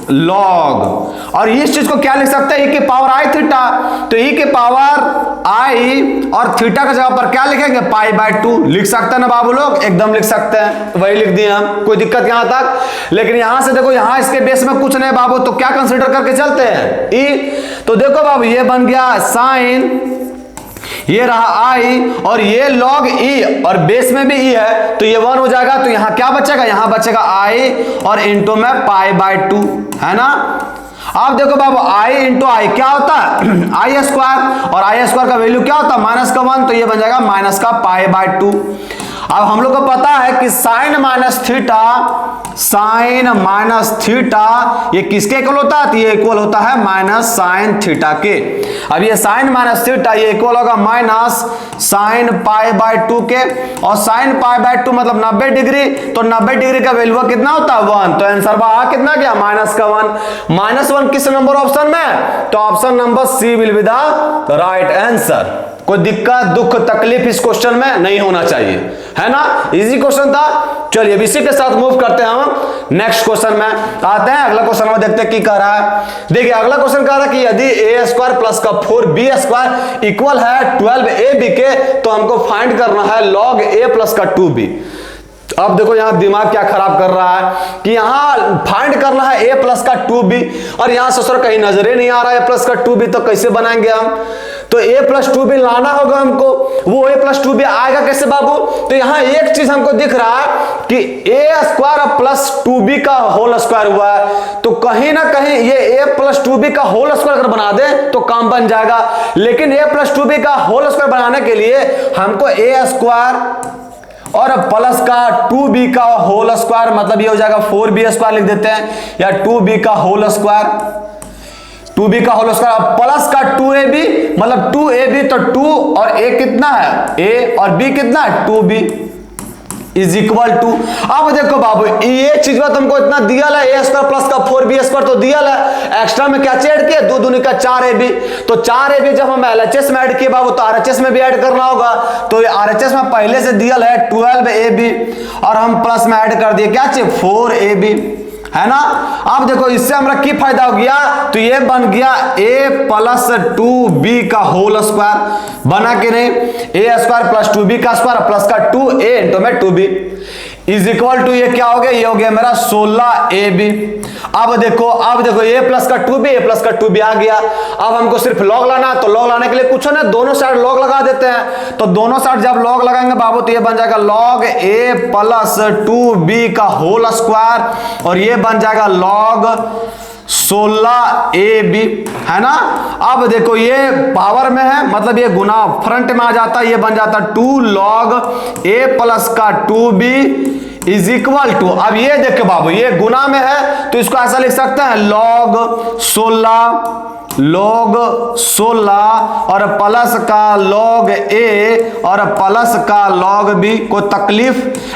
log, और इस चीज को क्या लिख सकते हैं e के पावर आई थीटा, तो e के पावर आई और थीटा का जगह पर क्या लिखेंगे पाई बाय 2 लिख सकते हैं ना बाबू लोग, एकदम लिख सकते हैं, तो वही लिख दिए हम, कोई दिक्कत यहां तक। लेकिन यहां से देखो यहाँ इसके बेस में कुछ नहीं बाबू, तो क्या कंसीडर करके चलते हैं e, तो देखो बाबू ये बन गया साइन, ये रहा i और ये log e और बेस में भी e है तो ये 1 हो जाएगा। तो यहां क्या बचेगा, यहां बचेगा i और इंटू में पाई बाय 2, है ना। अब देखो बाबू i इंटू आई क्या होता है आई स्क्वायर, और आई स्क्वायर का वैल्यू क्या होता है माइनस का 1, तो ये बन जाएगा माइनस का पाई बाय 2। अब हम लोग को पता है कि साइन माइनस थीटा ये किसके इक्वल होता है, तो ये इक्वल होता है माइनस साइन थीटा के। अब ये साइन माइनस थीटा ये इक्वल होगा माइनस साइन पाई बाय 2 के, और साइन पाई बाय 2 मतलब 90 डिग्री, तो 90 डिग्री का वैल्यू कितना होता है 1, तो आंसर आ कितना गया माइनस का 1। माइनस 1 किस नंबर ऑप्शन में, तो option number C will be the right answer. कोई दिक्कत दुख तकलीफ इस क्वेश्चन में नहीं होना चाहिए, है ना, इजी क्वेश्चन था। चलिए इसी के साथ मूव करते हैं हम नेक्स्ट क्वेश्चन में आते हैं। अगला क्वेश्चन में देखते हैं की कह रहा है। देखिए अगला क्वेश्चन कह रहा है कि यदि ए स्क्वायर प्लस का 4b स्क्वायर इक्वल है 12ab के, तो हमको फाइंड करना है log a प्लस का 2b। अब देखो यहां दिमाग क्या खराब कर रहा है कि यहां फाइंड करना है a प्लस का 2b, और यहां ससुर कहीं नजर ही नहीं आ रहा है a प्लस का 2b, तो कैसे बनाएंगे हम, तो a प्लस 2b लाना होगा हमको। वो a प्लस 2b आएगा कैसे बाबू, तो यहां एक चीज हमको दिख रहा है कि a स्क्वायर प्लस 2b का होल स्क्वायर हुआ है, तो कहीं ना कहीं ये a प्लस 2b का होल स्क्वायर अगर बना दे तो काम बन जाएगा। लेकिन a प्लस 2b का होल स्क्वायर बनाने के लिए हमको a स्क्वायर और प्लस का 2b का होल स्क्वायर, मतलब ये हो जाएगा 4b स्क्वायर लिख देते हैं, या 2b का होल स्क्वायर, 2b का होल स्क्वायर प्लस का 2ab, मतलब 2ab तो 2 और a कितना है a, और b कितना है 2b इज इक्वल टू। अब देखो बाबू ये चीज बात हमको इतना दिया है a स्क्वायर प्लस का 4b स्क्वायर तो दिया है, एक्स्ट्रा में क्या ऐड किया 2 दूनी का 4ab, तो 4ab जब हम LHS में ऐड किए बाबू तो RHS में भी ऐड करना होगा, तो ये RHS में पहले से दिया है 12ab, और हम प्लस में ऐड कर दिए क्या चाहिए 4ab, है ना। अब देखो इससे हमारा की फायदा हो गया, तो ये बन गया a प्लस 2b का होल स्क्वायर, बना कि नहीं, a स्क्वायर प्लस 2b का स्क्वायर प्लस का 2a इंटू में 2b इज इक्वल टू ये क्या हो गया, ये हो गया मेरा 16ab। अब देखो a प्लस का 2b a प्लस का 2b आ गया। अब हमको सिर्फ लॉग लाना है, तो लॉग लाने के लिए कुछ ना दोनों साइड लॉग लगा देते हैं, तो दोनों साइड जब लॉग लगाएंगे बाबू तो ये बन जाएगा log a प्लस 2b का होल स्क्वायर, और ये बन जाएगा log 16ab, है ना। अब देखो ये पावर में है, मतलब ये गुना फ्रंट में आ जाता है, ये बन जाता 2 log a प्लस का 2b इज इक्वल टू, अब ये देखो बाबू ये गुना में है तो इसको ऐसा लिख सकते हैं log 16 और प्लस का log a और प्लस का log b। कोई तकलीफ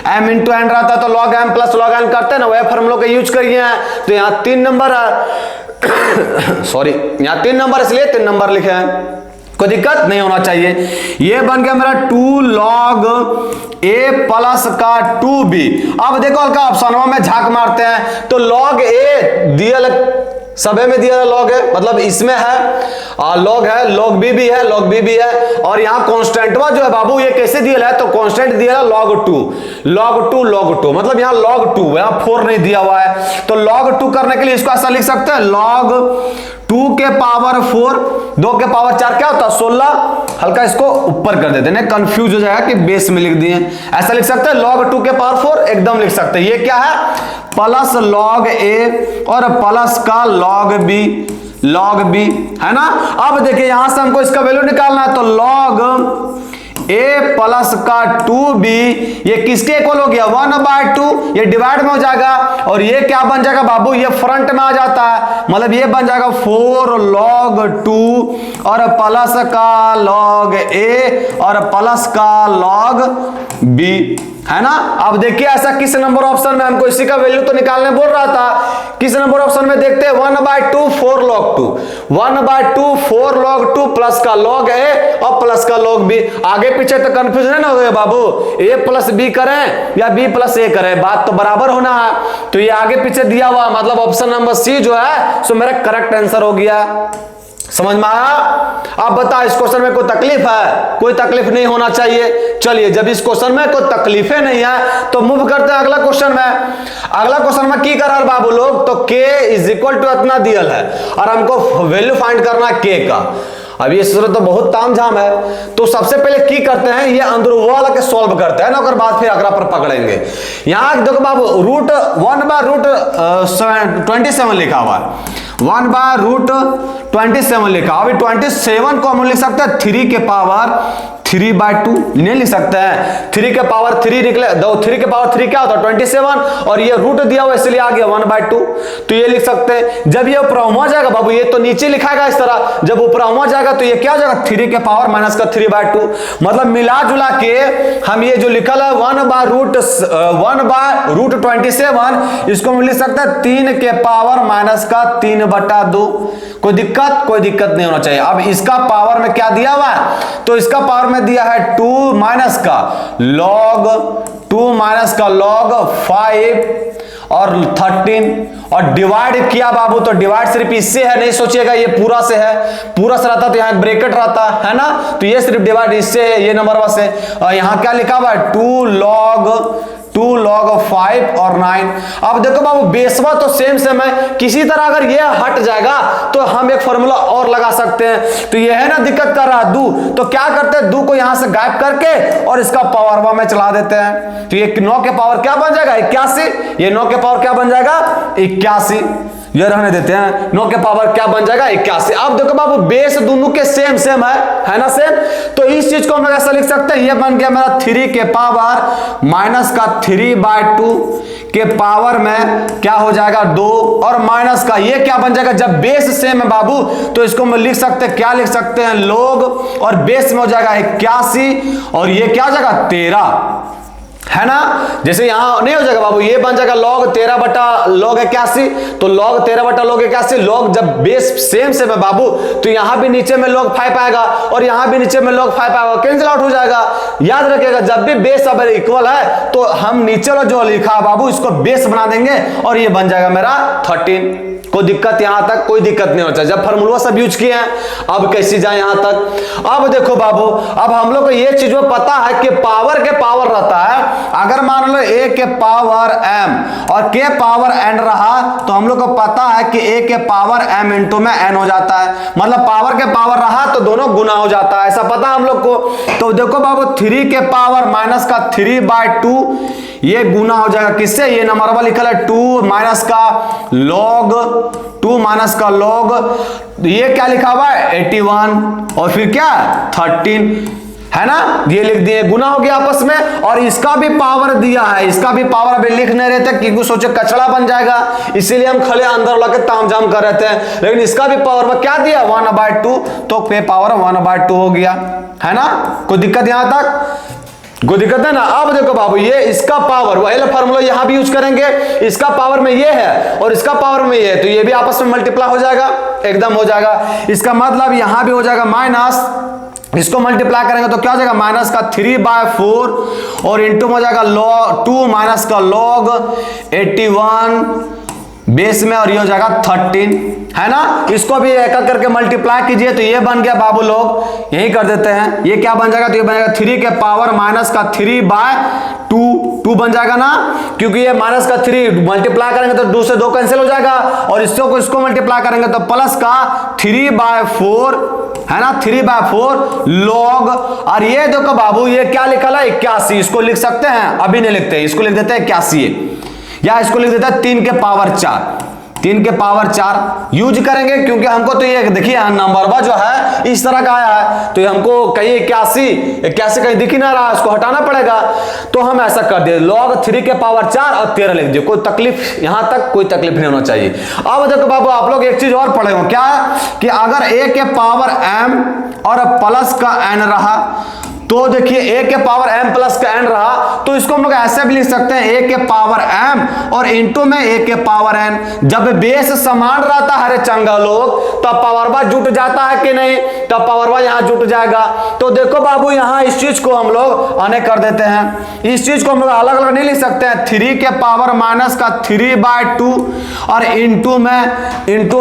m इंटू एन रहता है तो log m plus log n करते हैं ना, वह फॉर्मूला का यूज करिए हैं। तो यहाँ 3 नंबर है सॉरी यहाँ 3 नंबर इसलिए 3 नंबर लिखे हैं, कोई दिक्कत नहीं होना चाहिए। ये बन गया मेरा 2 log a प्लस का 2b। अब देखो हल्का ऑप्शनों में झांक मारते हैं, तो log a दिया सबे में दिया log है, मतलब इसमें है log है, log b भी है, log b भी है, और यहाँ कॉन्स्टेंटवा जो है बाबू ये कैसे दिया है, तो कांस्टेंट दिया है log 2, मतलब यहाँ log 2, यहाँ 4 नहीं दिया हुआ है, तो log 2 करने के लिए इसको ऐसा लिख सकते हैं log 2 के पावर 4, 2 के पावर 4 क्या होता है 16, हल्का इसको ऊपर कर देते हैं, कंफ्यूज हो जाएगा कि बेस में लिख दिए, ऐसा लिख सकते हैं log 2 के पावर 4 एकदम लिख सकते हैं। ये क्या है प्लस log a और प्लस का log b, है ना। अब देखिए यहां से हमको इसका वैल्यू निकालना है, तो log a प्लस का 2b ये किसके इक्वल हो गया 1/2, ये डिवाइड में हो जाएगा, और ये क्या बन जाएगा बाबू ये फ्रंट में आ जाता है, मतलब ये बन जाएगा 4 log 2 और प्लस का log a और प्लस का log b, है ना। अब देखिए ऐसा किस नंबर ऑप्शन में हमको इसी का वैल्यू तो निकालने बोल रहा था, किस नंबर ऑप्शन में देखते हैं 1/2 4 log 2, 1/2 4 log 2 प्लस का log a और प्लस का log b। आगे पीछे तो कंफ्यूजन ना हो गया बाबू, a प्लस b करें या b प्लस a करें, बात तो बराबर होना है, तो ये आगे पीछे दिया हुआ मतलब ऑप्शन नंबर सी जो है सो मेरा करेक्ट आंसर हो गया। समझ में आया। आप बता इस क्वेश्चन में कोई तकलीफ है, कोई तकलीफ नहीं होना चाहिए। चलिए जब इस क्वेश्चन में कोई तकलीफें नहीं है तो मूव करते हैं अगला क्वेश्चन में। अगला क्वेश्चन में की कर रहा बाबू लोग, तो k इज इक्वल टू इतना दियल है और हमको वैल्यू फाइंड करना है k का। अब ये सूरत तो बहुत तामझाम है, तो सबसे पहले की करते हैं ये अंदर वाला के सॉल्व करते हैं ना, और बाद फिर अगला पर पकड़ेंगे। यहाँ देखो बाबू √1/√27 लिखा हुआ है, 1/√27 लिखा। अभी 27 को हम लिख सकते हैं 3 के पावर 3/2, नहीं लिख सकते हैं। 3 के पावर 3 निकले, 3 के पावर 3 क्या होता है 27, और ये रूट दिया हुआ इसलिए आ गया 1/2, तो ये लिख सकते हैं। जब ये ऊपर हो जाएगा बाबू, ये तो नीचे लिखाएगा इस तरह, जब ऊपर हो जाएगा तो ये क्या हो जाएगा 3 के पावर माइनस का 3/2। मतलब मिला जुला के हम ये जो लिखल है 1/√27, इसको हम लिख सकते हैं 3 के पावर माइनस का 3/2। कोई दिक्कत नहीं होना चाहिए। अब इसका पावर में क्या दिया हुआ है, तो इसका पावर में दिया है 2 माइनस का log 5 और 13 और डिवाइड किया बाबू, तो डिवाइड सिर्फ इससे है, नहीं सोचिएगा ये पूरा से है। पूरा से रहता तो यहाँ ब्रैकेट रहता है ना, तो ये सिर्फ डिवाइड इससे है, ये नंबर से। और यहाँ क्या लिखा हुआ है 2 log 5 और 9। अब देखो बाबू बेसवा तो सेम है, किसी तरह अगर ये हट जाएगा तो हम एक फॉर्मूला और लगा सकते हैं। तो ये है ना दिक्कत कर रहा है दू, तो क्या करते हैं दू को यहां से गायब करके और इसका पावर में चला देते हैं। तो ये 9 के पावर क्या बन जाएगा 81, ये 9 के पावर क्या बन जाएगा 81, ये रहने देते हैं। 9 के पावर क्या बन जाएगा 81। अब देखो बाबू बेस दोनों के सेम है ना सेम, तो इस चीज को हम लोग ऐसा लिख सकते हैं, ये बन गया मेरा 3 के पावर माइनस का 3/2 के पावर में क्या हो जाएगा 2 और माइनस का ये क्या बन जाएगा, जब बेस सेम है बाबू तो इसको हम लिख सकते हैं, क्या लिख सकते हैं log, और बेस में हो जाएगा 81 और ये क्या हो जाएगा 13, है ना। जैसे यहां नहीं हो जाएगा बाबू, ये बन जाएगा log 13/log81, तो log 13/log81, log जब बेस सेम है बाबू तो यहां भी नीचे में log 5 आएगा और यहां भी नीचे में log 5 आएगा, कैंसिल आउट हो जाएगा। याद रखिएगा जब भी बेस अब इक्वल है तो हम नीचे वाला जो लिखा है बाबू इसको बेस बना देंगे और ये बन जाएगा मेरा 13। कोई दिक्कत यहां तक कोई दिक्कत नहीं होता। जब फार्मूला सब यूज किए हैं, अब कैसे जाए यहां तक। अब देखो बाबू, अब हम लोग को ये चीज पता है कि पावर के पावर रहता है। अगर मान लो a के पावर m और k पावर n रहा तो हम लोग को पता है कि a के पावर m इंटू में n हो जाता है, मतलब पावर के पावर रहा तो दोनों गुना हो जाता है, ऐसा पता हम लोग को। तो देखो बाबू 3 के पावर माइनस का 3/2 ये गुना हो जाएगा किससे, ये नंबर वाला लिखा है 2 माइनस का log, ये क्या लिखा हुआ है 81 और फिर क्या 13, है ना, ये लिख दिए, गुना हो गया आपस में। और इसका भी पावर दिया है, इसका भी पावर अभी लिख नहीं रहते क्योंकि सोचे कचड़ा बन जाएगा, इसीलिए हम खले अंदर लगे तामझाम कर रहे थे। लेकिन इसका भी पावर में क्या दिया 1/2, तो पे पावर 1/2 हो गया, है ना। कोई दिक्कत यहां तक, कोई दिक्कत है ना। अब देखो बाबू ये इसका पावर वही फार्मूला यहां भी यूज करेंगे, इसका पावर में ये है और इसका पावर में ये है, तो ये भी आपस में मल्टीप्लाई हो जाएगा, एकदम हो जाएगा। इसका मतलब यहां भी हो जाएगा माइनस, इसको मल्टीप्लाई करेंगे तो क्या हो जाएगा माइनस का 3/4 और इंटू हो जाएगा log 2 माइनस का log 81 बेस में और ये हो जाएगा 13, है ना। इसको भी एक करके मल्टीप्लाई कीजिए तो ये बन गया बाबू, लोग यही कर देते हैं। ये क्या बन जाएगा, तो ये बन जाएगा 3 के पावर माइनस का 3/2 बन जाएगा ना, क्योंकि ये माइनस का 3 मल्टीप्लाई करेंगे तो 2 से 2 कैंसिल हो जाएगा और इसको मल्टीप्लाई करेंगे तो प्लस का 3/4, है ना, 3/4 log, और ये देखो बाबू ये क्या लिखा है 81, इसको लिख सकते हैं, अभी नहीं लिखते, इसको लिख देते हैं 81 या इसको लिख देता है 3 के पावर 4 यूज करेंगे, क्योंकि हमको तो ये देखिए नंबर जो है इस तरह का आया है, तो हमको कहीं 81 कहीं दिख ही ना रहा, इसको हटाना पड़ेगा। तो हम ऐसा कर दिए log 3 के पावर 4 और 13 लिख दिए, कोई तकलीफ यहां तक कोई तकलीफ नहीं होना चाहिए। अब देखो बाबू आप लोग एक चीज और पढ़े हो क्या, कि अगर a के पावर m और प्लस का n रहा तो देखिए a के पावर m प्लस का n रहा तो इसको हम लोग ऐसे भी लिख सकते हैं a के पावर m और इंटू में a के पावर n। जब बेस समान रहता है चंगा लोग तब पावरवा जुट जाता है कि नहीं, तब पावरवा यहां जुट जाएगा। तो देखो बाबू यहां इस चीज को हम लोग अनेक कर देते हैं, इस चीज को हम लोग अलग अलग नहीं लिख सकते हैं। 3 के पावर माइनस का 3/2 और इंटू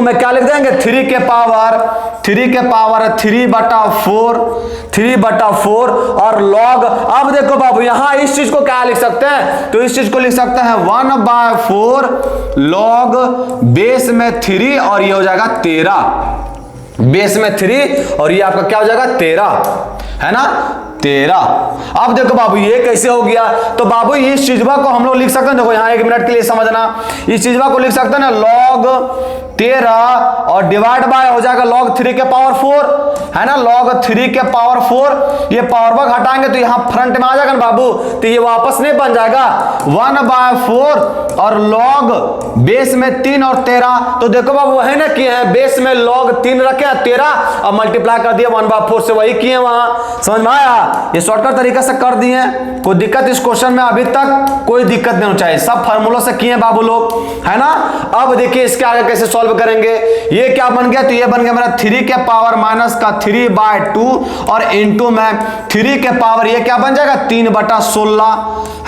में क्या लिख देंगे 3 के पावर 3/4 और log। अब देखो बाबू यहां इस चीज को क्या लिख सकते हैं, तो इस चीज को लिख सकते हैं 1/4 log बेस में 3 और ये हो जाएगा 13, बेस में 3 और ये आपका क्या हो जाएगा 13, है ना 13। अब देखो बाबू ये कैसे हो गया, तो बाबू इस चीजवा को हम लोग लिख सकते हैं, देखो यहाँ 1 मिनट के लिए समझना, इस चीजवा को लिख सकते हैं ना log 13 और डिवाइड बाय हो जाएगा log 3 के पावर 4, है ना, log 3 के पावर 4। ये पावर वर्ग हटाएंगे तो यहां फ्रंट में आ जाएगा ना बाबू, तो ये वापस नहीं बन जाएगा 1/4 और log बेस में 3 और 13। तो देखो बाबू वही ना किए हैं, बेस में log 3 रखे 13 और मल्टीप्लाई कर दिया 1/4 से, वही किए वहां। समझ में आया? ये शॉर्टकट तरीका से कर दिए। कोई दिक्कत इस क्वेश्चन में अभी तक कोई दिक्कत नहीं होनी चाहिए, सब फार्मूलों से किए बाबू लोग, है ना। अब देखिए इसके आगे कैसे सॉल्व करेंगे। ये क्या बन गया, तो ये बन गया मेरा 3 के पावर माइनस का 3/2 और इनटू में 3 के पावर ये क्या बन जाएगा 3/16,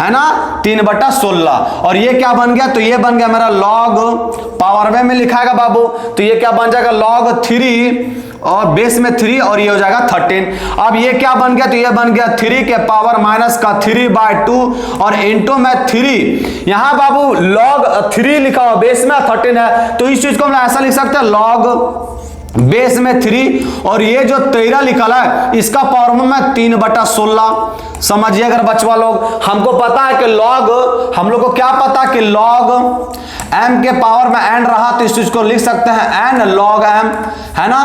है ना, 3/16। और ये क्या बन गया, तो ये बन गया मेरा log पावर में लिखाएगा बाबू, तो ये क्या बन जाएगा log 3 और बेस में 3 और ये हो जाएगा 13। अब ये क्या बन गया, तो ये बन गया 3 के पावर माइनस का 3/2 और इनटू में 3। यहां बाबू log 3 लिखा हुआ, बेस में 13 है, तो इस चीज को हम ऐसा लिख सकते हैं log बेस में 3 और ये जो 13 लिखा है इसका पावर में 3/16। समझिए अगर बचवा लोग, हमको पता है कि log, हम लोग को क्या पता कि log m के पावर में n रहा तो इस चीज को लिख सकते हैं n log m, है ना।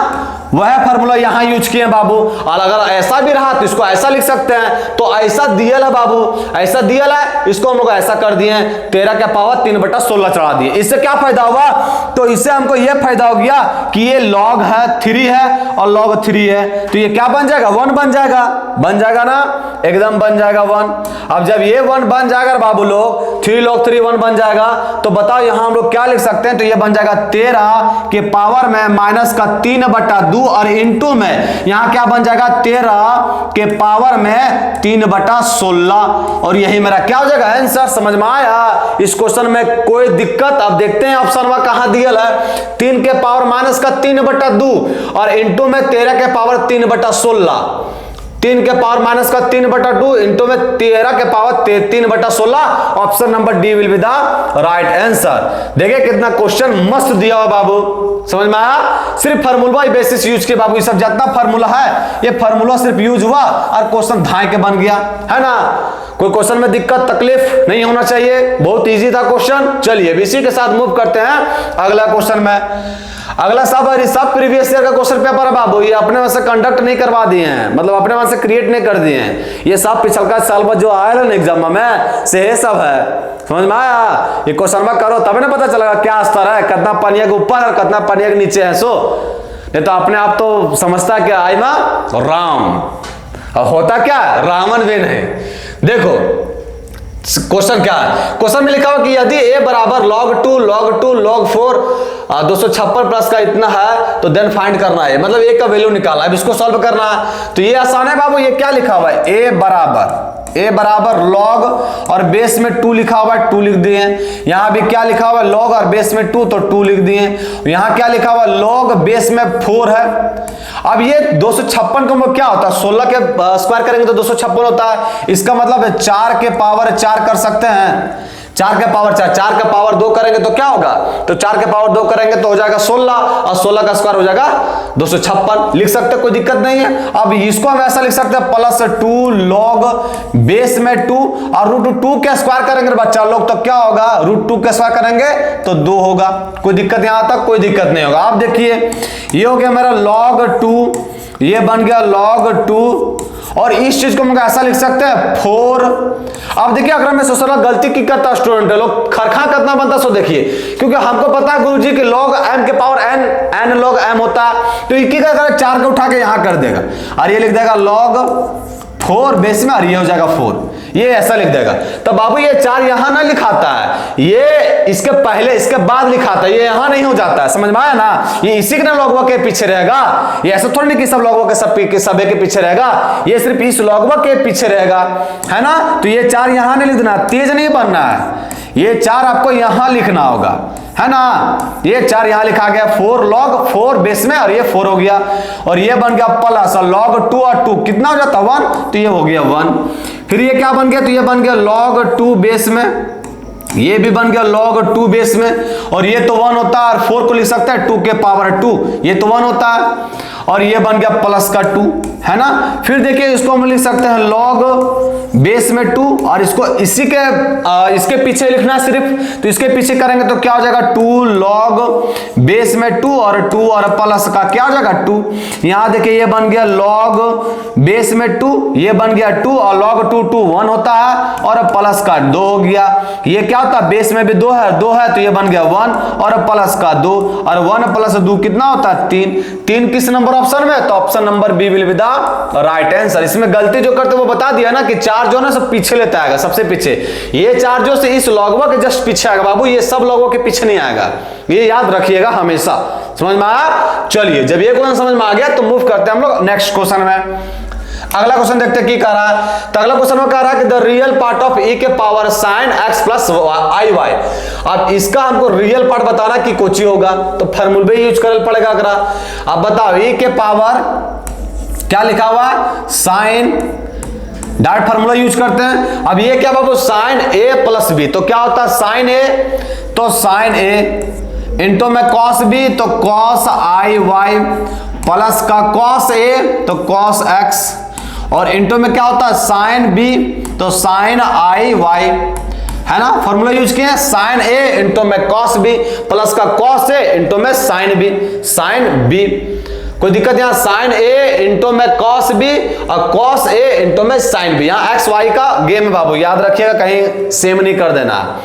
वह फार्मूला यहां यूज किए बाबू। और अगर ऐसा भी रहा तो इसको ऐसा लिख सकते हैं, तो ऐसा दियल है बाबू, ऐसा दियल है, इसको हम लोग ऐसा कर दिए 13 के पावर 3/16 चढ़ा दिए। इससे क्या फायदा हुआ, तो इससे हमको यह फायदा हो गया कि ये log है 3 है और log 3 है, तो ये क्या बन जाएगा 1 बन जाएगा ना, एकदम बन जाएगा 1। अब जब ये 1 बन जाएगा बाबू लोग, 3 log 3 1 बन जाएगा, तो बताओ यहां हम लोग क्या लिख सकते हैं, तो ये बन जाएगा 13 के पावर में माइनस का 3/2 और इनटू में यहां क्या बन जाएगा 13 के पावर में 3/16 और यही मेरा क्या हो जाएगा आंसर। समझ में आया? इस क्वेश्चन में कोई दिक्कत? अब देखते हैं ऑप्शन में कहां दिया है, 3 के पावर माइनस का 3/2 और इनटू में 13 के पावर 3/16, 3 के पावर माइनस का 3/2 इंटू में 13 के power 3/16। Option number D will be the right answer. देखिए कितना क्वेश्चन मस्त दिया हुआ बाबू, समझ में आया? सिर्फ फार्मूला बेसिस यूज किया बाबू, ये सब जितना फार्मूला है ये फार्मूला सिर्फ यूज हुआ और क्वेश्चन धाए के बन गया, है ना। कोई क्वेश्चन में दिक्कत तकलीफ नहीं होना चाहिए, बहुत इजी था क्वेश्चन। चलिए इसी के साथ मूव करते हैं अगला क्वेश्चन में। अगला सब प्रीवियस ईयर का क्वेश्चन पेपर है बाबू, ये अपने वहां से कंडक्ट नहीं करवा दिए हैं, मतलब अपने वहां से क्रिएट नहीं कर दिए हैं, ये सब पिछला साल में जो आया ना एग्जाम में से ये सब है। समझ में आया? ये क्वेश्चन में करो तब ना पता चलेगा क्या स्तर है, कितना पानिया के ऊपर और कितना पानिया के नीचे है। सो नहीं तो अपने आप तो समझता क्या आई ना राम, और होता क्या रावण वे नहीं। देखो क्वेश्चन क्या है, क्वेश्चन में लिखा हुआ कि यदि a बराबर log 2 log 4 256 प्लस का इतना है तो देन फाइंड करना है, मतलब a का वैल्यू निकालना है, अब इसको सॉल्व करना है। तो ये आसान है बाबू, ये क्या लिखा हुआ है a बराबर log और बेस में 2 लिखा हुआ है 2 लिख दिए। यहां भी क्या लिखा हुआ है log और बेस में 2 तो 2 लिख दिए। यहां क्या लिखा हुआ है log बेस में 4 है। अब ये 256 को क्या होता है 16 के स्क्वायर करेंगे तो 256 होता है, इसका मतलब है 4 के पावर 4 कर सकते हैं, 4 के पावर 4 के पावर 2 करेंगे तो क्या होगा, तो 4 के पावर 2 करेंगे तो हो जाएगा 16 और 16 का स्क्वायर हो जाएगा 256, लिख सकते हैं कोई दिक्कत नहीं है। अब इसको हम ऐसा लिख सकते हैं प्लस 2 log बेस में 2 और √2 के स्क्वायर करेंगे बच्चा लोग तो क्या होगा, √2 के स्क्वायर करेंगे तो 2 होगा। कोई दिक्कत यहां तक कोई दिक्कत नहीं होगा। आप देखिए ये हो गया मेरा log 2, ये बन गया log 2 और इस चीज को हम ऐसा लिख सकते हैं 4। अब देखिए अगर मैं सोचना गलती की करता स्टूडेंट है लोग खरखा कितना बनता सो देखिए, क्योंकि हमको पता है गुरुजी कि log m के पावर n log m होता है, तो एक अगर 4 को उठा के यहां कर देगा और ये लिख देगा log 4 बेस में और ये हो जाएगा 4, ये ऐसा लिख देगा। तो बाबू ये 4 यहां ना लिखाता है, ये इसके पहले इसके बाद लिखाता है, ये यहां नहीं हो जाता है। समझ में आया ना? ये इसी के ना लॉगवा के पीछे रहेगा, ये ऐसा थोड़ी नहीं कि सब लॉगवा के सब के पीछे रहेगा, ये सिर्फ इस लॉगवा के पीछे रहेगा, है ना। तो ये 4 यहां नहीं लिखना, तेज नहीं बनना है, ये 4 आपको यहां लिखना होगा, है ना। ये 4 यहां लिखा गया 4 log 4 बेस में और ये 4 हो गया और ये बन गया प्लस log 2 और 2 कितना हो जाता 1, तो ये हो गया 1। फिर ये क्या बन गया, तो ये बन गया log 2 बेस में, ये भी बन गया log 2 बेस में और ये तो 1 होता है और 4 को लिख सकते हैं 2 के पावर 2, ये तो 1 होता है और ये बन गया प्लस का 2, है ना। फिर देखिए इसको हम लिख सकते हैं log बेस में 2 और इसको इसी के इसके पीछे लिखना सिर्फ, तो इसके पीछे करेंगे तो क्या हो जाएगा 2 log बेस में 2 और 2 और प्लस का क्या हो जाएगा 2। यहां देखिए ये बन गया log बेस में 2, ये बन गया 2 और log 2 2 1 होता है और प्लस का 2 हो गया। ये क्या होता है बेस में भी 2 है तो ये बन गया 1 और प्लस का 2 और 1 प्लस 2 कितना होता है 3 किस नंबर ऑप्शन में, तो option number B will be the right answer. इसमें गलती जो करते वो बता दिया ना कि 4 जो ना सब पीछे लेता आएगा, सबसे पीछे। ये 4 जो से इस लॉगवा के जस्ट पीछे आएगा बाबू, ये सब लोगों के पीछे नहीं आएगा, ये याद रखिएगा हमेशा। समझ में आया? चलिए जब ये क्वेश्चन समझ में आ गया तो मूव करते हैं हम लोग नेक्स्ट क्वेश्चन में। अगला क्वेश्चन देखते हैं की कह रहा है। तो अगला क्वेश्चन में कह रहा है कि द रियल पार्ट ऑफ ए के power sine x plus i Y. अब इसका हमको रियल पार्ट बताना कि कोची होगा, तो फॉर्मूले यूज करना पड़ेगा। अगर अब बताओ ए के पावर क्या लिखा हुआ है साइन, डायरेक्ट फार्मूला यूज करते हैं। अब ये क्या बाबू साइन ए प्लस बी, तो क्या होता है साइन ए, तो साइन ए इंटू में कॉस बी, तो कॉस आई वाई प्लस का कॉस ए तो कॉस एक्स, और इंटू में क्या होता है साइन बी, तो साइन आई वाई, है ना। फॉर्मूला यूज किए साइन ए इंटू में कॉस बी प्लस का कॉस ए इंटू में साइन बी। कोई दिक्कत यहाँ साइन ए इंटू में कॉस बी और कॉस ए इंटू में साइन बी। यहाँ एक्स वाई का गेम है बाबू, याद रखिएगा कहीं सेम नहीं कर देना।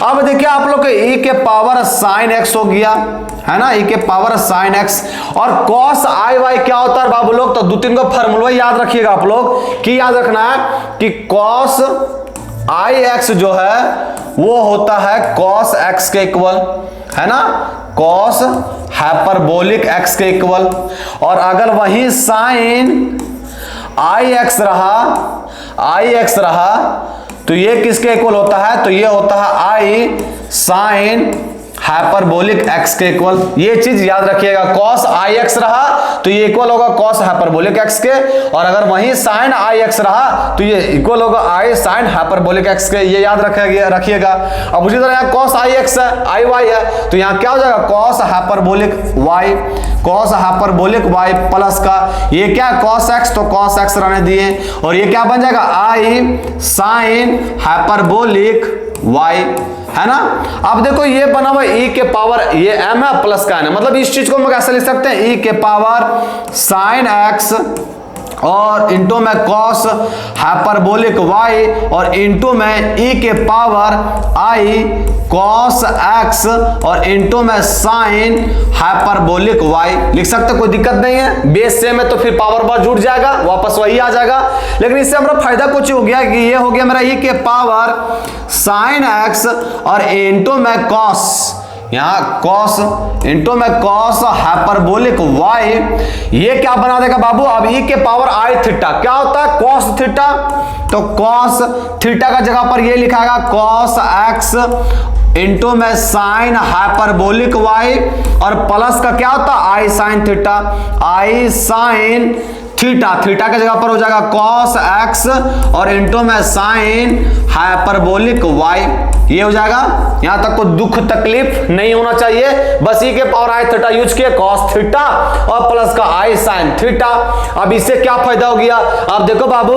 अब देखिए आप लोग के e के पावर साइन एक्स हो गया, है ना, e के पावर साइन एक्स, और कॉस आई वाई क्या होता है बाबू लोग, तो 2-3 को फॉर्मूला याद रखिएगा आप लोग कि याद रखना है कि कॉस आई एक्स जो है वो होता है कॉस एक्स के इक्वल, है ना, कॉस हाइपरबोलिक एक्स के इक्वल। और अगर वही साइन आई एक्स रहा तो ये किसके इक्वल होता है, तो ये होता है आई साइन हाइपरबोलिक एक्स के इक्वल। ये चीज याद रखिएगा, कॉस आई एक्स रहा तो ये इक्वल होगा कॉस हाइपरबोलिक एक्स के, और अगर वही साइन आई एक्स रहा तो ये इक्वल होगा आई साइन हाइपरबोलिक एक्स के। ये याद रखिएगा। अब उसी तरह यहाँ कॉस आई एक्स है, आई वाई है, तो यहाँ क्या हो जाएगा कॉस हाइपरबोलिक वाई प्लस का ये क्या कॉस एक्स, तो कॉस एक्स रहने दिए, और ये क्या बन जाएगा आई साइन हाइपरबोलिक वाई, है ना। अब देखो ये बना हुआ e के पावर, ये m है प्लस का है, मतलब इस चीज को हम कैसे लिख सकते हैं e के पावर साइन एक्स और इंटू में कॉस हाइपरबोलिक वाई और इंटू में e के पावर आई कॉस एक्स और इंटू में साइन हाइपरबोलिक वाई लिख सकते, कोई दिक्कत नहीं है। बेस सेम है तो फिर पावर बार जुड़ जाएगा, वापस वही आ जाएगा। लेकिन इससे हमारा फायदा कुछ हो गया कि ये हो गया मेरा e के पावर साइन एक्स और इंटू में कॉस, यहाँ कॉस इंटू में कॉस हाइपरबोलिक वाई, ये क्या बना देगा बाबू, अब e के पावर आई थीटा क्या होता है कॉस थीटा, तो कॉस थीटा का जगह पर ये लिखाएगा कॉस एक्स इंटू में साइन हाइपरबोलिक वाई और प्लस का क्या होता है आई साइन थीटा, आई साइन थीटा, थीटा के जगह पर हो जाएगा कॉस एक्स और इंटू में साइन हाइपरबोलिक वाई, ये हो जाएगा। यहां तक को दुख तकलीफ नहीं होना चाहिए, बस ई के पावर आई थीटा यूज किए कॉस थीटा और प्लस का आई साइन थीटा। अब इससे क्या फायदा हो गया, आप देखो बाबू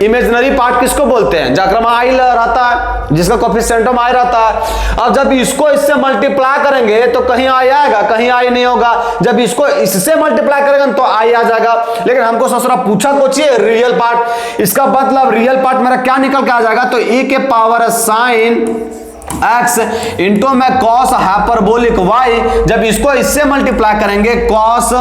इमेजिनरी पार्ट किसको बोलते हैं, जाकर आई रहता है, जिसका कोफिशिएंट आई रहता है। अब जब इसको इससे मल्टीप्लाई करेंगे तो कहीं आई आएगा, कहीं आई नहीं होगा, जब इसको इससे मल्टीप्लाई करेंगे तो आई आ जाएगा। लेकिन हमको ससुरा पूछा कुछ रियल पार्ट, इसका मतलब रियल पार्ट मेरा क्या निकल के आ जाएगा, तो e के पावर साइन एक्स इंटू में कॉस हाइपरबोलिक वाई, जब इसको इससे मल्टीप्लाई करेंगे कॉस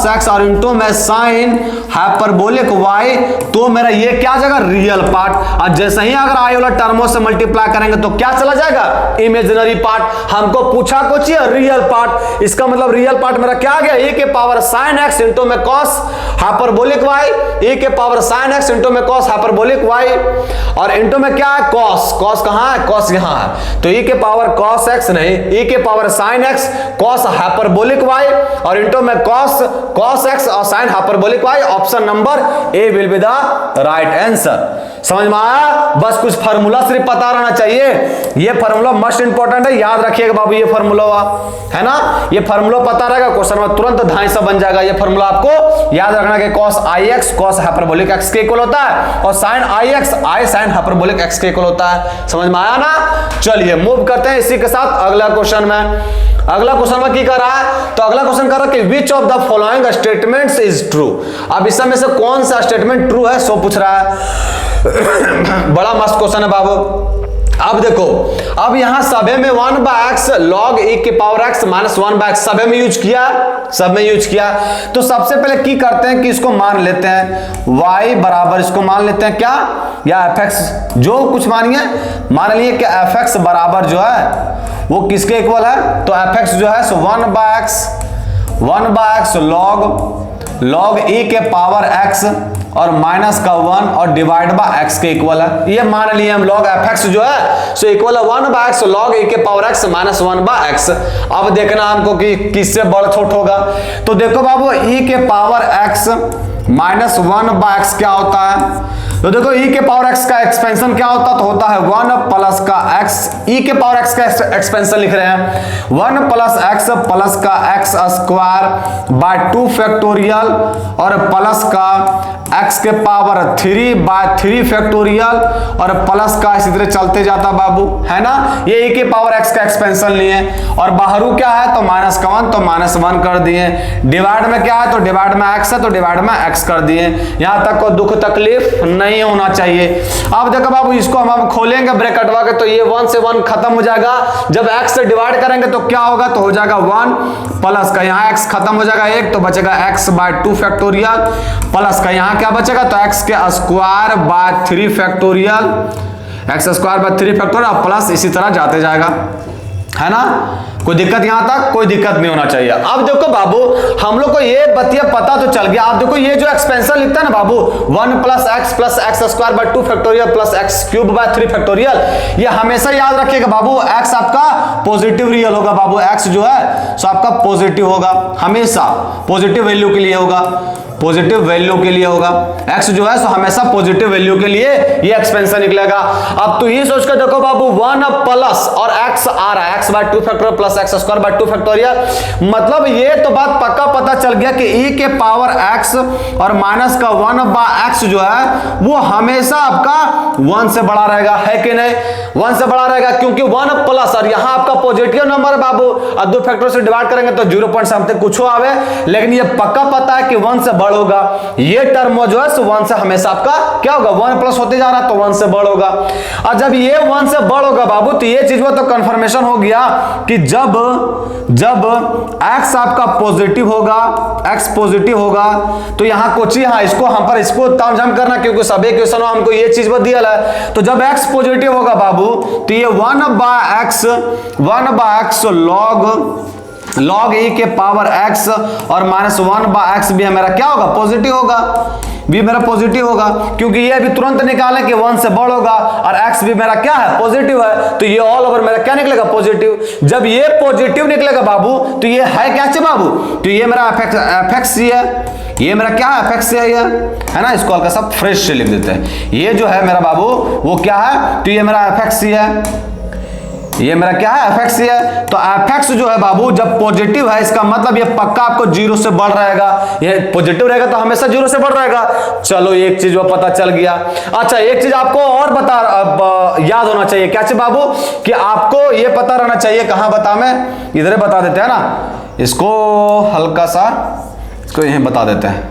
एक्स और इंटू में साइन हाइपरबोलिक वाई, तो मेरा ये क्या आ जाएगा रियल पार्ट। और जैसे ही अगर आई वाला टर्मों से मल्टीप्लाई करेंगे तो क्या चला जाएगा इमेजिनरी पार्ट। हमको पूछा कुछ रियल पार्ट, इसका मतलब रियल पार्ट मेरा क्या आ गया e के पावर साइन एक्स इंटू में कॉस हाइपरबोलिक वाई, e के पावर साइन एक्स इंटू में कॉस हाइपरबोलिक वाई और इंटू में क्या कॉस, कॉस कहां है, कॉस यहां है, तो e के पावर कॉस x नहीं, e के power sine x cos hyperbolic y और इंटू में कॉस x और sign hyperbolic y। Option number A will be the right answer. समझ में आया? बस कुछ फार्मूला सिर्फ पता रहना चाहिए। ये फार्मूला मस्ट इंपॉर्टेंट है, याद रखिएगा बाबू। ये फार्मूला है ना, ये फार्मूला पता रहेगा क्वेश्चन में तुरंत 250 बन जाएगा। ये फार्मूला आपको याद रखना कि cos ix cos hyperbolic x के इक्वल होता है और sin ix i sin hyperbolic x के इक्वल होता है। समझ में आया ना? चलिए मूव करते हैं इसी के साथ अगला क्वेश्चन में। अगला क्वेश्चन में क्या कर रहा है, तो अगला क्वेश्चन कर रहा है कि which of the following statements is true. अब इस में से कौन सा स्टेटमेंट ट्रू है सो पूछ रहा है। बड़ा मस्त क्वेश्चन है बाबू। अब देखो, अब यहां सभे में 1/x log e के पावर x माइनस 1/x सभे में यूज किया, सब में यूज किया। तो सबसे पहले की करते हैं कि इसको मान लेते हैं y बराबर, इसको मान लेते हैं क्या, या fx जो कुछ मानिए, मान लिए कि fx बराबर जो है वो किसके इक्वल है, तो fx जो है सो 1/x log e के पावर x और माइनस का 1 और डिवाइड बाय x के इक्वल है। ये मान लिए हम log fx जो है सो इक्वल है 1/x log e के पावर x माइनस 1/x। अब देखना हमको कि किससे बड़ा छोटा होगा। तो देखो बाबू, e के पावर x माइनस 1/x क्या होता है, तो देखो e के पावर x का एक्सपेंशन क्या होता है, तो होता है 1 प्लस का x, e के पावर x का एक्सपेंशन लिख रहे हैं 1 प्लस x प्लस का x स्क्वायर बाय 2 फैक्टोरियल और प्लस का x के पावर 3 बाय 3 फैक्टोरियल और प्लस का इसी तरह चलते जाता बाबू, है ना। ये e के पावर x का एक्सपेंशन लिए और बाहरों क्या है तो माइनस का 1 तो माइनस 1 कर दिए, डिवाइड में क्या है तो डिवाइड में x है तो डिवाइड में x कर दिए। यहां तक कोई दुख तकलीफ नहीं होना चाहिए। अब देखो बाबू, इसको हम खोलेंगे ब्रैकेट लगा के तो ये 1 से 1 खत्म हो जाएगा। जब x से डिवाइड करेंगे तो क्या होगा, तो हो जाएगा 1 प्लस का यहाँ x खत्म हो जाएगा 1 तो बचेगा x बाय 2 फैक्टोरियल प्लस का यहाँ क्या बचेगा तो x के square by 3 factorial, x square bye 3 factorial plus इसी तरह जाते जाएगा, है ना। कोई दिक्कत यहां तक कोई दिक्कत नहीं होना चाहिए। अब देखो बाबू, हम लोग को ये बतिया पता तो चल गया। आप देखो ये जो एक्सपेंशन लिखता है ना बाबू 1 plus x square by 2 factorial plus x cube by 3 factorial, ये हमेशा याद रखिएगा बाबू x आपका पॉजिटिव रियल होगा बाबू। x जो है सो आपका पॉजिटिव होगा, हमेशा पॉजिटिव वैल्यू के लिए होगा, पॉजिटिव वैल्यू के लिए होगा। x जो है सो हमेशा पॉजिटिव वैल्यू के लिए ये एक्सपेंशन निकलेगा। अब तो ये सोच कर देखो बाबू 1 प्लस और x आ रहा है x by 2 factorial plus x square by 2 factorial, मतलब ये तो बात पक्का पता चल गया कि e के पावर x और माइनस का 1 बाय x जो है वो हमेशा आपका 1 से बड़ा रहेगा, है कि नहीं। 1 से बड़ा रहेगा क्योंकि 1 प्लस और यहां आपका पॉजिटिव नंबर है बाबू और 2 फैक्टर से डिवाइड करेंगे तो 0 पॉइंट समथिंग कुछ आवे, लेकिन ये पक्का पता है कि 1 से बड़ा होगा। ये टर्म जो है सो 1 से हमेशा आपका क्या होगा 1 प्लस होते जा रहा तो 1 से बड़ा होगा। और जब ये 1 से बड़ा होगा बाबू तो ये चीज में तो कंफर्मेशन हो गया कि जब x आपका पॉजिटिव होगा, x पॉजिटिव होगा तो यहां कुछ ही इसको हम पर इसको तामझाम करना क्योंकि सभी क्वेश्चन में हमको ये चीज दिया है। तो जब x पॉजिटिव होगा बाबू तो ये 1 बाय x log e के पावर x और माइनस 1 बाय x भी मेरा क्या होगा पॉजिटिव होगा, भी मेरा पॉजिटिव होगा क्योंकि ये अभी तुरंत निकालें कि 1 से बड़ा होगा और x भी मेरा क्या है पॉजिटिव है तो ये ऑल ओवर मेरा क्या निकलेगा पॉजिटिव। जब ये पॉजिटिव निकलेगा बाबू तो ये है क्या चे बाबू, तो ये मेरा fx है, ये मेरा क्या है fx है ना। इसको हल्का सा फ्रेश से लिख देते हैं। ये जो है मेरा बाबू वो क्या है, तो ये मेरा fx है, ये मेरा क्या है fx है। तो fx जो है बाबू जब पॉजिटिव है इसका मतलब ये पक्का आपको 0 से बढ़ रहेगा, ये पॉजिटिव रहेगा तो हमेशा 0 से बढ़ रहेगा। चलो एक चीज वो पता चल गया। अच्छा एक चीज आपको और याद होना चाहिए, क्या चाहिए बाबू कि आपको ये पता रहना चाहिए, कहां बता मैं इधर बता देते हैं ना, इसको हल्का सा इसको यहीं बता देते हैं।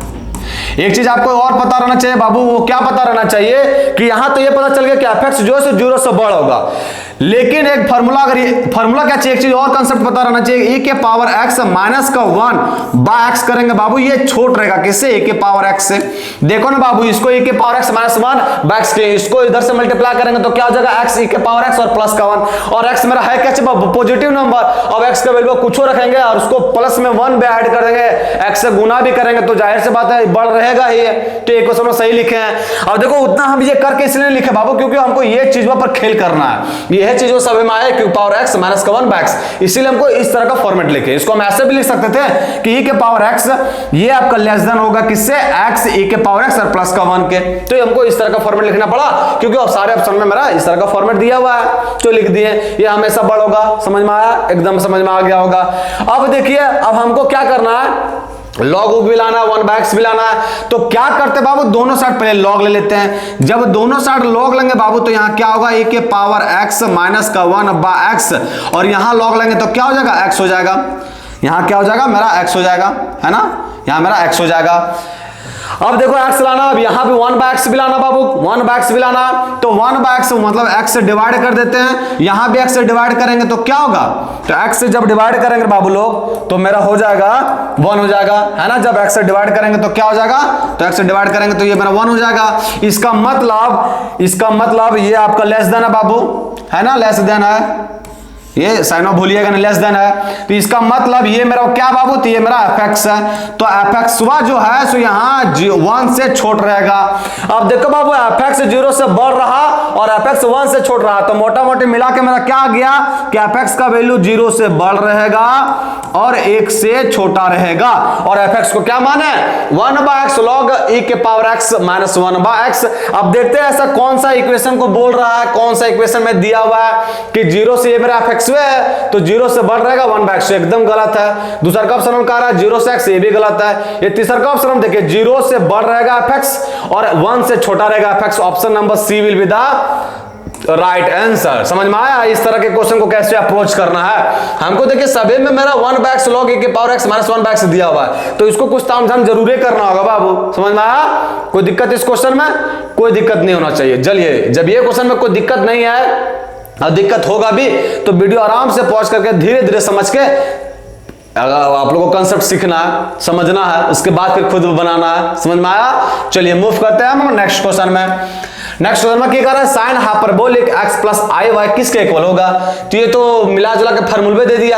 एक चीज आपको और पता रहना चाहिए बाबू, वो क्या पता रहना चाहिए कि यहां तो ये पता चल गया कि fx जो है 0 से बड़ा होगा, लेकिन एक फार्मूला, अगर ये फार्मूला क्या चाहिए, एक चीज और कंसेप्ट पता रहना चाहिए, e के पावर x माइनस का 1 बाय x करेंगे बाबू, ये छोट रहेगा किससे, e के पावर x से। देखो ना बाबू, इसको e के power x minus 1 by x के, इसको इधर से मल्टीप्लाई करेंगे तो क्या हो जाएगा, x e के पावर x और प्लस का 1, और x मेरा है क्या चाहिए, पॉजिटिव नंबर। अब x का वैल्यू कुछ रखेंगे और उसको प्लस में 1 भी ऐड कर देंगे, x से गुना भी करेंगे तो जाहिर सी बात है बढ़ रहेगा ही। तो एक क्वेश्चन में सही लिखे हैं। अब देखो उतना हम ये करके इसलिए लिखे बाबू क्योंकि हमको ये चीजों पर खेल करना है, यह चीजों सब में आए क्यू पावर x माइनस का 1 बाय x, इसीलिए हमको इस तरह का फॉर्मेट लिखे। इसको हम ऐसे भी लिख सकते थे कि e के पावर x ये आपका लेस देन होगा किससे, x e के पावर x और प्लस का 1 के। तो हमको इस तरह का फॉर्मेट लिखना पड़ा क्योंकि अब सारे ऑप्शन में मेरा इस तरह का फॉर्मेट दिया हुआ है, तो लिख दिए। ये हमेशा बड़ा होगा, समझ में आया, एकदम समझ में आ गया होगा। अब देखिए अब हमको क्या करना है, लॉग भी लाना है, 1 बाय x भी लाना है। तो क्या करते बाबू, दोनों साइड पहले लॉग ले लेते हैं। जब दोनों साइड लॉग लेंगे बाबू तो यहां क्या होगा, e के पावर x माइनस का 1 बाय x, और यहां लॉग लेंगे तो क्या हो जाएगा, x हो जाएगा। यहां क्या हो जाएगा, मेरा x हो जाएगा, है ना, यहां मेरा x हो जाएगा। अब देखो x लाना, अब यहां भी 1 बाय x भी लाना बाबू, 1 बाय x भी लाना, तो 1 बाय x मतलब x से डिवाइड कर देते हैं, यहां भी x से डिवाइड करेंगे तो क्या होगा, तो x से जब डिवाइड करेंगे बाबू लोग तो मेरा हो जाएगा 1 हो जाएगा, है ना। जब x से डिवाइड करेंगे तो क्या हो जाएगा, तो x से डिवाइड करेंगे तो ये मेरा 1 हो जाएगा। इसका मतलब ये आपका लेस देन है बाबू, है ना, लेस देन है, ये साइन ऑफ भूलिएगा ना, लेस देन है। तो इसका मतलब ये मेरा क्या बाबू, तो ये मेरा fx है, तो fx जो है सो यहाँ 1 से छोट रहेगा। अब देखो बाबू fx 0 से बढ़ रहा और fx 1 से छोट रहा, तो मोटा मोटी मिला के मेरा क्या आ गया कि fx का वैल्यू 0 से बढ़ रहेगा और 1 से छोटा रहेगा, और fx को क्या माने, 1 बाय x log e के power x minus 1 by x। अब देखते हैं ऐसा कौन सा इक्वेशन को बोल रहा है, कौन सा इक्वेशन में दिया हुआ है कि 0 से ये मेरा fx है तो 0 से बढ़ रहेगा 1 बाय x, एकदम गलत है। दूसरा का ऑप्शन कह रहा है 0 से x, ये भी गलत है। ये तीसरा का ऑप्शन हम देखिए 0 से बढ़ रहेगा fx और 1 से छोटा रहेगा fx, option number C will be the right answer. समझ में आया इस तरह के क्वेश्चन को कैसे अप्रोच करना है। हमको देखिए सभी में मेरा 1 बाय x log e के power x minus 1 by x दिया हुआ है, तो इसको कुछ तामझाम जरूर करना होगा बाबू। समझ में आया, कोई दिक्कत इस क्वेश्चन में, कोई दिक्कत नहीं होना चाहिए। चलिए जब ये क्वेश्चन में कोई दिक्कत नहीं है और दिक्कत होगा भी तो वीडियो आराम से पॉज करके धीरे धीरे समझ के, अगर आप लोगों को कंसेप्ट सीखना है, समझना है, उसके बाद फिर खुद बनाना है। समझ में आया। चलिए मूव करते हैं हम नेक्स्ट क्वेश्चन में। नेक्स्ट क्वेश्चन में क्या कर रहा है, sine hyperbolic x plus i Y किसके इक्वल होगा, तो ये तो मिला जुला के फार्मूले दे दिया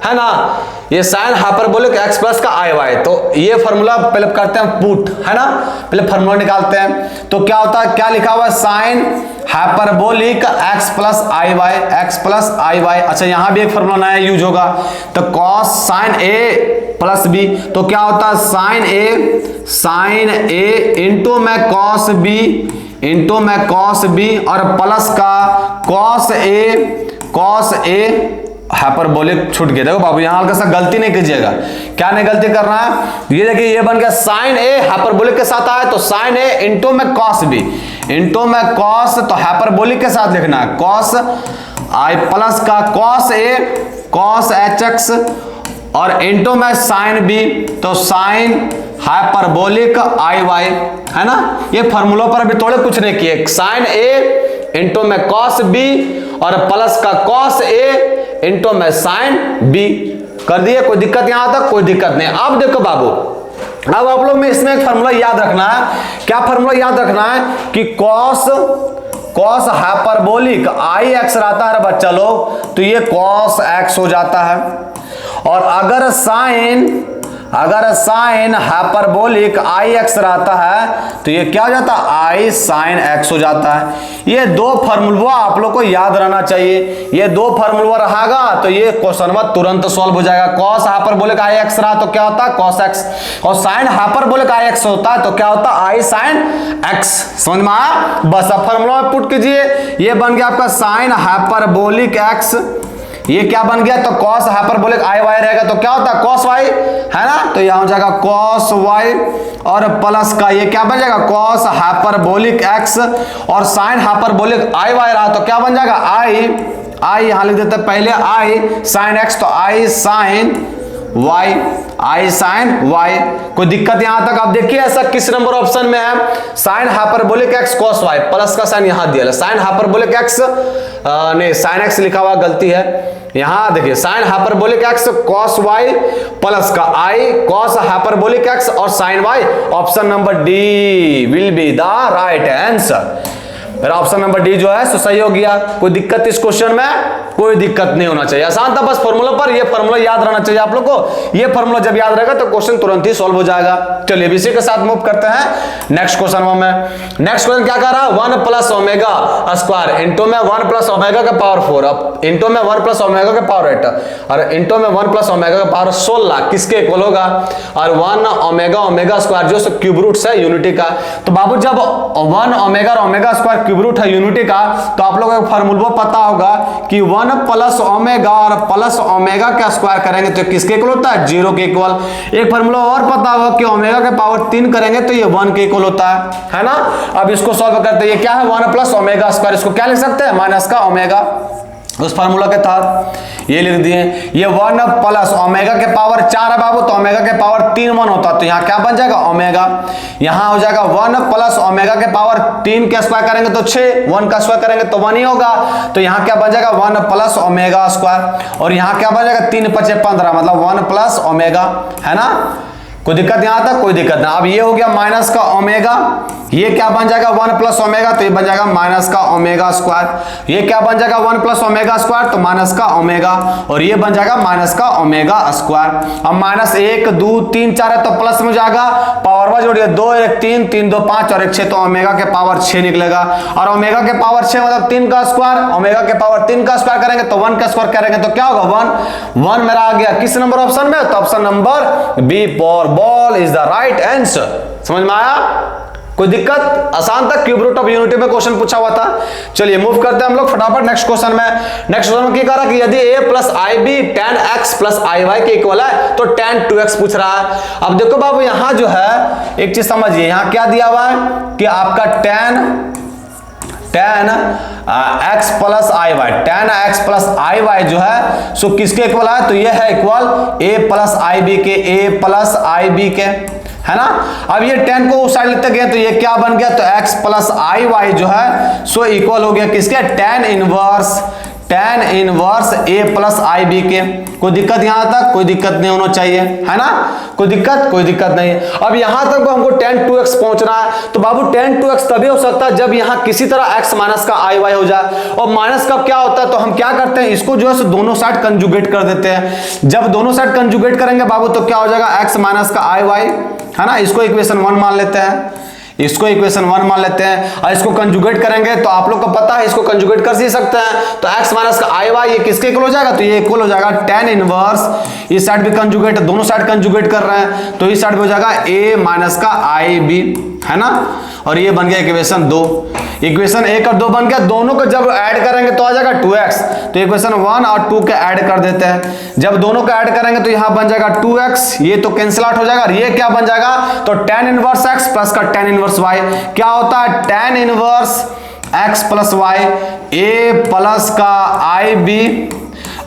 है ना। ये साइन हाइपरबोलिक x प्लस का आई वाई, तो ये फार्मूला पहले करते हैं पुट, है ना, पहले फार्मूला निकालते हैं। तो क्या होता है, क्या लिखा हुआ है, sine hyperbolic x plus i Y, x plus i Y. अच्छा यहाँ भी एक फार्मूला नया यूज होगा, तो कॉस साइन ए प्लस बी, तो क्या होता है साइन ए इंटू में कॉस बी इंटू में कॉस बी और प्लस का कॉस ए हाइपरबोलिक छूट गया। देखो बाबू यहाँ हल्का सा गलती नहीं कीजिएगा, क्या नहीं गलती करना है, ये देखिए ये बन गया साइन ए हाइपरबोलिक के साथ आया तो साइन ए इंटू में कॉस बी इंटू में कॉस, तो हाइपरबोलिक के साथ लिखना है कॉस आई प्लस का कॉस एच एक्स और इंटू में साइन बी, तो साइन हाइपरबोलिक आई वाई, है ना। ये फार्मूला पर अभी थोड़े कुछ नहीं किए, साइन ए इंटू में कॉस बी और प्लस का कॉस ए इंटू में साइन बी कर दिए। कोई दिक्कत यहां तक, कोई दिक्कत नहीं। अब देखो बाबू, अब आप लोग में इसमें एक फार्मूला याद रखना है। क्या फार्मूला याद रखना है कि कॉस हाइपरबोलिक आई एक्स रहता है बच्चा लोग, तो ये कॉस एक्स हो जाता है, और अगर साइन हाइपरबोलिक आई एक्स रहता है तो ये क्या हो जाता है, आई साइन एक्स हो जाता है। ये दो फार्मूला आप लोग को याद रहना चाहिए, ये दो फार्मूला रहेगा तो ये क्वेश्चन तुरंत सॉल्व हो जाएगा। कॉस हाइपरबोलिक आई एक्स रहा तो क्या होता है कॉस एक्स, और साइन हाइपरबोलिक आई एक्स होता है तो क्या होता है आई साइन एक्स। समझ में आया, बस अब फार्मूला में पुट कीजिए, ये बन गया आपका साइन हाइपरबोलिक एक्स, ये क्या बन गया, तो कॉस हाइपरबोलिक आई वाई रहेगा तो क्या होता है कॉस वाई, है ना, तो यहां हो जाएगा कॉस वाई और प्लस का ये क्या बन जाएगा कॉस हाइपरबोलिक एक्स, और साइन हाइपरबोलिक आई वाई रहा तो क्या बन जाएगा आई यहां लिख देते हैं पहले आई साइन एक्स, तो आई साइन वाई, आई साइन वाई। कोई दिक्कत यहां तक? आप देखिए ऐसा किस नंबर ऑप्शन में है? Sine hyperbolic x cos y, plus का साइन यहां दिया है, साइन हाइपरबोलिक एक्स नहीं साइन एक्स लिखा हुआ, गलती है। यहां देखिए sine hyperbolic x cos y plus का आई कॉस हाइपरबोलिक एक्स और sine y. Option number D will be the right answer. मेरा ऑप्शन नंबर डी जो है सो सही हो गया। कोई दिक्कत इस क्वेश्चन में? कोई दिक्कत नहीं होना चाहिए, आसान था। बस फॉर्मूला पर ये फॉर्मूला याद रहना चाहिए आप लोग को। ये फॉर्मूला जब याद रहेगा तो क्वेश्चन तुरंत ही सॉल्व हो जाएगा। चलिए इसी के साथ मूव करते हैं नेक्स्ट क्वेश्चन में। नेक्स्ट क्वेश्चन क्या कह रहा है? 1 प्लस ओमेगा स्क्वायर इंटू में 1 प्लस ओमेगा का पावर 4 अब इंटू में 1 प्लस ओमेगा का पावर 8 और इंटू में 1 प्लस ओमेगा का पावर 16 किसके इक्वल होगा? और 1 ओमेगा ओमेगा स्क्वायर जो क्यूब रूट है यूनिटी का। तो बाबू जब 1 ओमेगा और ओमेगा स्क्वायर क्यूब रूट है यूनिटी का, तो आप लोगों को फॉर्मूला पता होगा कि 1 प्लस ओमेगा और प्लस ओमेगा का स्क्वायर करेंगे तो किसके इक्वल होता है? 0 के इक्वल। एक फॉर्मूला और पता होगा कि ओमेगा के पावर 3 करेंगे तो ये 1 के इक्वल होता है ना। अब इसको सॉल्व करते हैं। ये क्या है? 1 प्लस ओमेगा स्क्वायर, इसको क्या लिख सकते हैं? माइनस का ओमेगा। उस फार्मूला के तहत ये लिख दिए। ये 1 प्लस ओमेगा के पावर 4 है बाबू, तो ओमेगा के पावर 3 1 होता, तो यहाँ क्या बन जाएगा? ओमेगा। यहाँ हो जाएगा 1 प्लस ओमेगा के पावर 3 का स्क्वायर करेंगे तो 6, 1 का स्क्वायर करेंगे तो 1 ही होगा, तो यहाँ क्या बन जाएगा? 1 प्लस ओमेगा स्क्वायर। और यहाँ क्या बन जाएगा? 3 5 15 मतलब 1 प्लस ओमेगा, है ना। कोई दिक्कत यहां तक? कोई दिक्कत नहीं। अब ये हो गया माइनस का ओमेगा, ये क्या बन जाएगा? 1 प्लस ओमेगा, तो ये बन जाएगा माइनस का ओमेगा स्क्वायर। ये क्या बन जाएगा? 1 प्लस ओमेगा स्क्वायर, तो माइनस का ओमेगा, और ये बन जाएगा माइनस का ओमेगा स्क्वायर। अब माइनस 1 2 3 4 है तो प्लस में जाएगा, पावर में जोड़िए 2 1 3 3 2 5 और 1 6, तो ओमेगा के पावर 6 निकलेगा। और ओमेगा के पावर 6 मतलब 3 का स्क्वायर, ओमेगा के पावर 3 का स्क्वायर करेंगे तो 1 का स्क्वायर करेंगे तो क्या होगा? 1 मेरा आ गया किस नंबर ऑप्शन में? तो option number B for ball is the right answer. समझ में आया? कोई दिक्कत? आसान था। क्यूब रूट ऑफ यूनिटी में क्वेश्चन पूछा हुआ था। चलिए मूव करते हैं हम लोग फटाफट नेक्स्ट क्वेश्चन में। नेक्स्ट क्वेश्चन में क्या कह रहा है कि यदि a plus i b tan x plus i y के इक्वल है तो tan 2x पूछ रहा है। अब देखो बाबू यहां जो है एक चीज समझिए, यहां क्या दिया हुआ है कि आपका tan x plus i y, tan x plus i y जो है सो किसके इक्वल है? तो ये है equal a plus i b के, a प्लस आई बी के, है ना। अब ये 10 को उस साइड लेते गए तो ये क्या बन गया? तो x प्लस आई वाई जो है सो इक्वल हो गया किसके? tan inverse a plus i b के। कोई दिक्कत यहां तक? कोई दिक्कत नहीं होना चाहिए, है ना। कोई दिक्कत? कोई दिक्कत नहीं। अब यहां तक हमको tan 2x पहुंचना है, तो बाबू tan 2x तभी हो सकता है जब यहां किसी तरह x माइनस का आई वाई हो जाए। और माइनस का क्या होता है? तो हम क्या करते हैं, इसको जो है सो दोनों साइड कंजुगेट कर देते हैं। जब दोनों साइड कंजुगेट करेंगे बाबू तो क्या हो जाएगा? x माइनस का आई वाई, है ना। इसको इक्वेशन 1 मान लेते हैं, इसको इक्वेशन 1 मान लेते हैं, और इसको कंजुगेट करेंगे तो आप लोग को पता है इसको कंजुगेट कर ही सकते हैं। तो x माइनस का आई वाई ये किसके इक्वल हो जाएगा? तो ये इक्वल हो जाएगा tan इनवर्स, इस साइड भी कंजुगेट, दोनों साइड कंजुगेट कर रहे हैं तो इस साइड पे हो जाएगा a माइनस का आई बी, है ना। और ये बन गया इक्वेशन 2। इक्वेशन 1 और 2 बन गया। दोनों को जब ऐड करेंगे तो आ जाएगा 2x, तो इक्वेशन 1 और 2 के ऐड कर देते हैं। जब दोनों को ऐड करेंगे तो यहां बन जाएगा 2x, ये तो कैंसिल आउट हो जाएगा। और ये क्या बन जाएगा? तो tan इनवर्स x प्लस का tan इनवर्स y क्या होता है? tan inverse x plus y, a plus का आई बी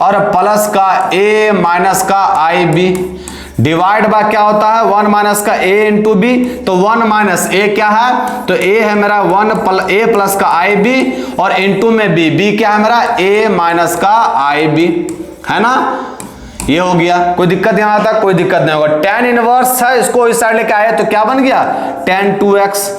और प्लस का a माइनस का आई बी डिवाइड बाय क्या होता है? 1 माइनस का a इंटू बी। तो 1 माइनस a क्या है? तो a है मेरा a प्लस का आई बी और इंटू में b क्या है मेरा? a माइनस का आई बी, है ना। ये हो गया। कोई दिक्कत यहां तक? कोई दिक्कत नहीं होगा। tan इनवर्स है, इसको इस साइड लेके आए तो क्या बन गया? tan 2x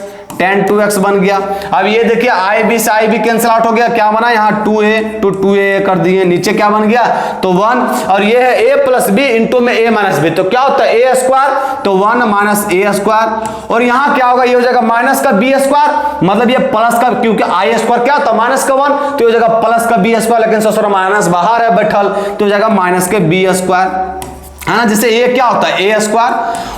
बन गया। अब ये देखिए आई बी से आई बी कैंसिल आउट हो गया, क्या बना? यहाँ 2a to 2a कर दिए, नीचे क्या बन गया? तो 1, और ये है a प्लस बी इंटू में a माइनस बी, तो क्या होता है? a स्क्वायर, तो 1 माइनस a स्क्वायर। और यहाँ क्या होगा? ये हो जाएगा माइनस का b स्क्वायर, मतलब ये प्लस का, क्योंकि आई स्क्वायर क्या होता है? माइनस का 1, तो हो जाएगा प्लस का b स्क्वायर, लेकिन ससुर माइनस बाहर है बैठल तो हो जाएगा माइनस के b स्क्वायर, है ना। जैसे ये क्या होता है? a स्क्वायर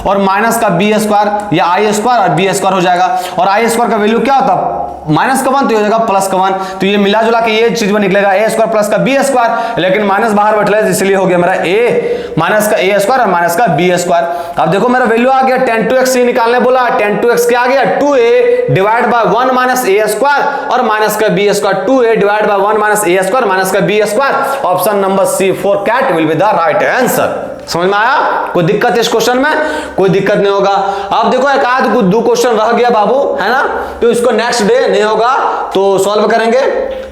और माइनस का b स्क्वायर, या आई स्क्वायर और b स्क्वायर हो जाएगा। और आई स्क्वायर का वैल्यू क्या होता है? माइनस का 1, तो हो जाएगा प्लस का 1, तो ये मिला जुला के ये चीज में निकलेगा a स्क्वायर प्लस का b स्क्वायर, लेकिन माइनस बाहर बैठ रहा है इसलिए हो गया मेरा a माइनस का a स्क्वायर और माइनस का b स्क्वायर। अब देखो मेरा वैल्यू आ गया tan 2x से निकालने बोला, tan 2x क्या आ गया? 2a divide by 1 minus a square और माइनस का b square, 2a divide by 1 minus a square minus का b square. Option number C 4 cat will be the right answer. समझ में आया? कोई दिक्कत इस क्वेश्चन में? कोई दिक्कत नहीं होगा। अब देखो एक आध दो क्वेश्चन रह गया बाबू, है ना, तो इसको नेक्स्ट डे नहीं होगा तो सॉल्व करेंगे।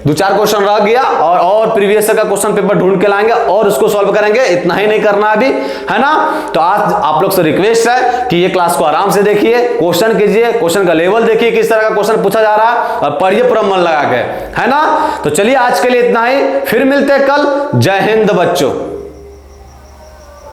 2-4 क्वेश्चन रह गया और प्रीवियस का क्वेश्चन पेपर ढूंढ के लाएंगे और उसको सॉल्व करेंगे। इतना ही नहीं करना अभी, है ना। तो आज आप लोग से रिक्वेस्ट है कि ये क्लास को आराम से देखिए, क्वेश्चन कीजिए, क्वेश्चन का लेवल देखिए किस तरह का क्वेश्चन पूछा जा रहा है और पढ़िए पूरा मन लगा के, है ना। तो चलिए आज के लिए इतना ही, फिर मिलते हैं कल। जय हिंद बच्चों।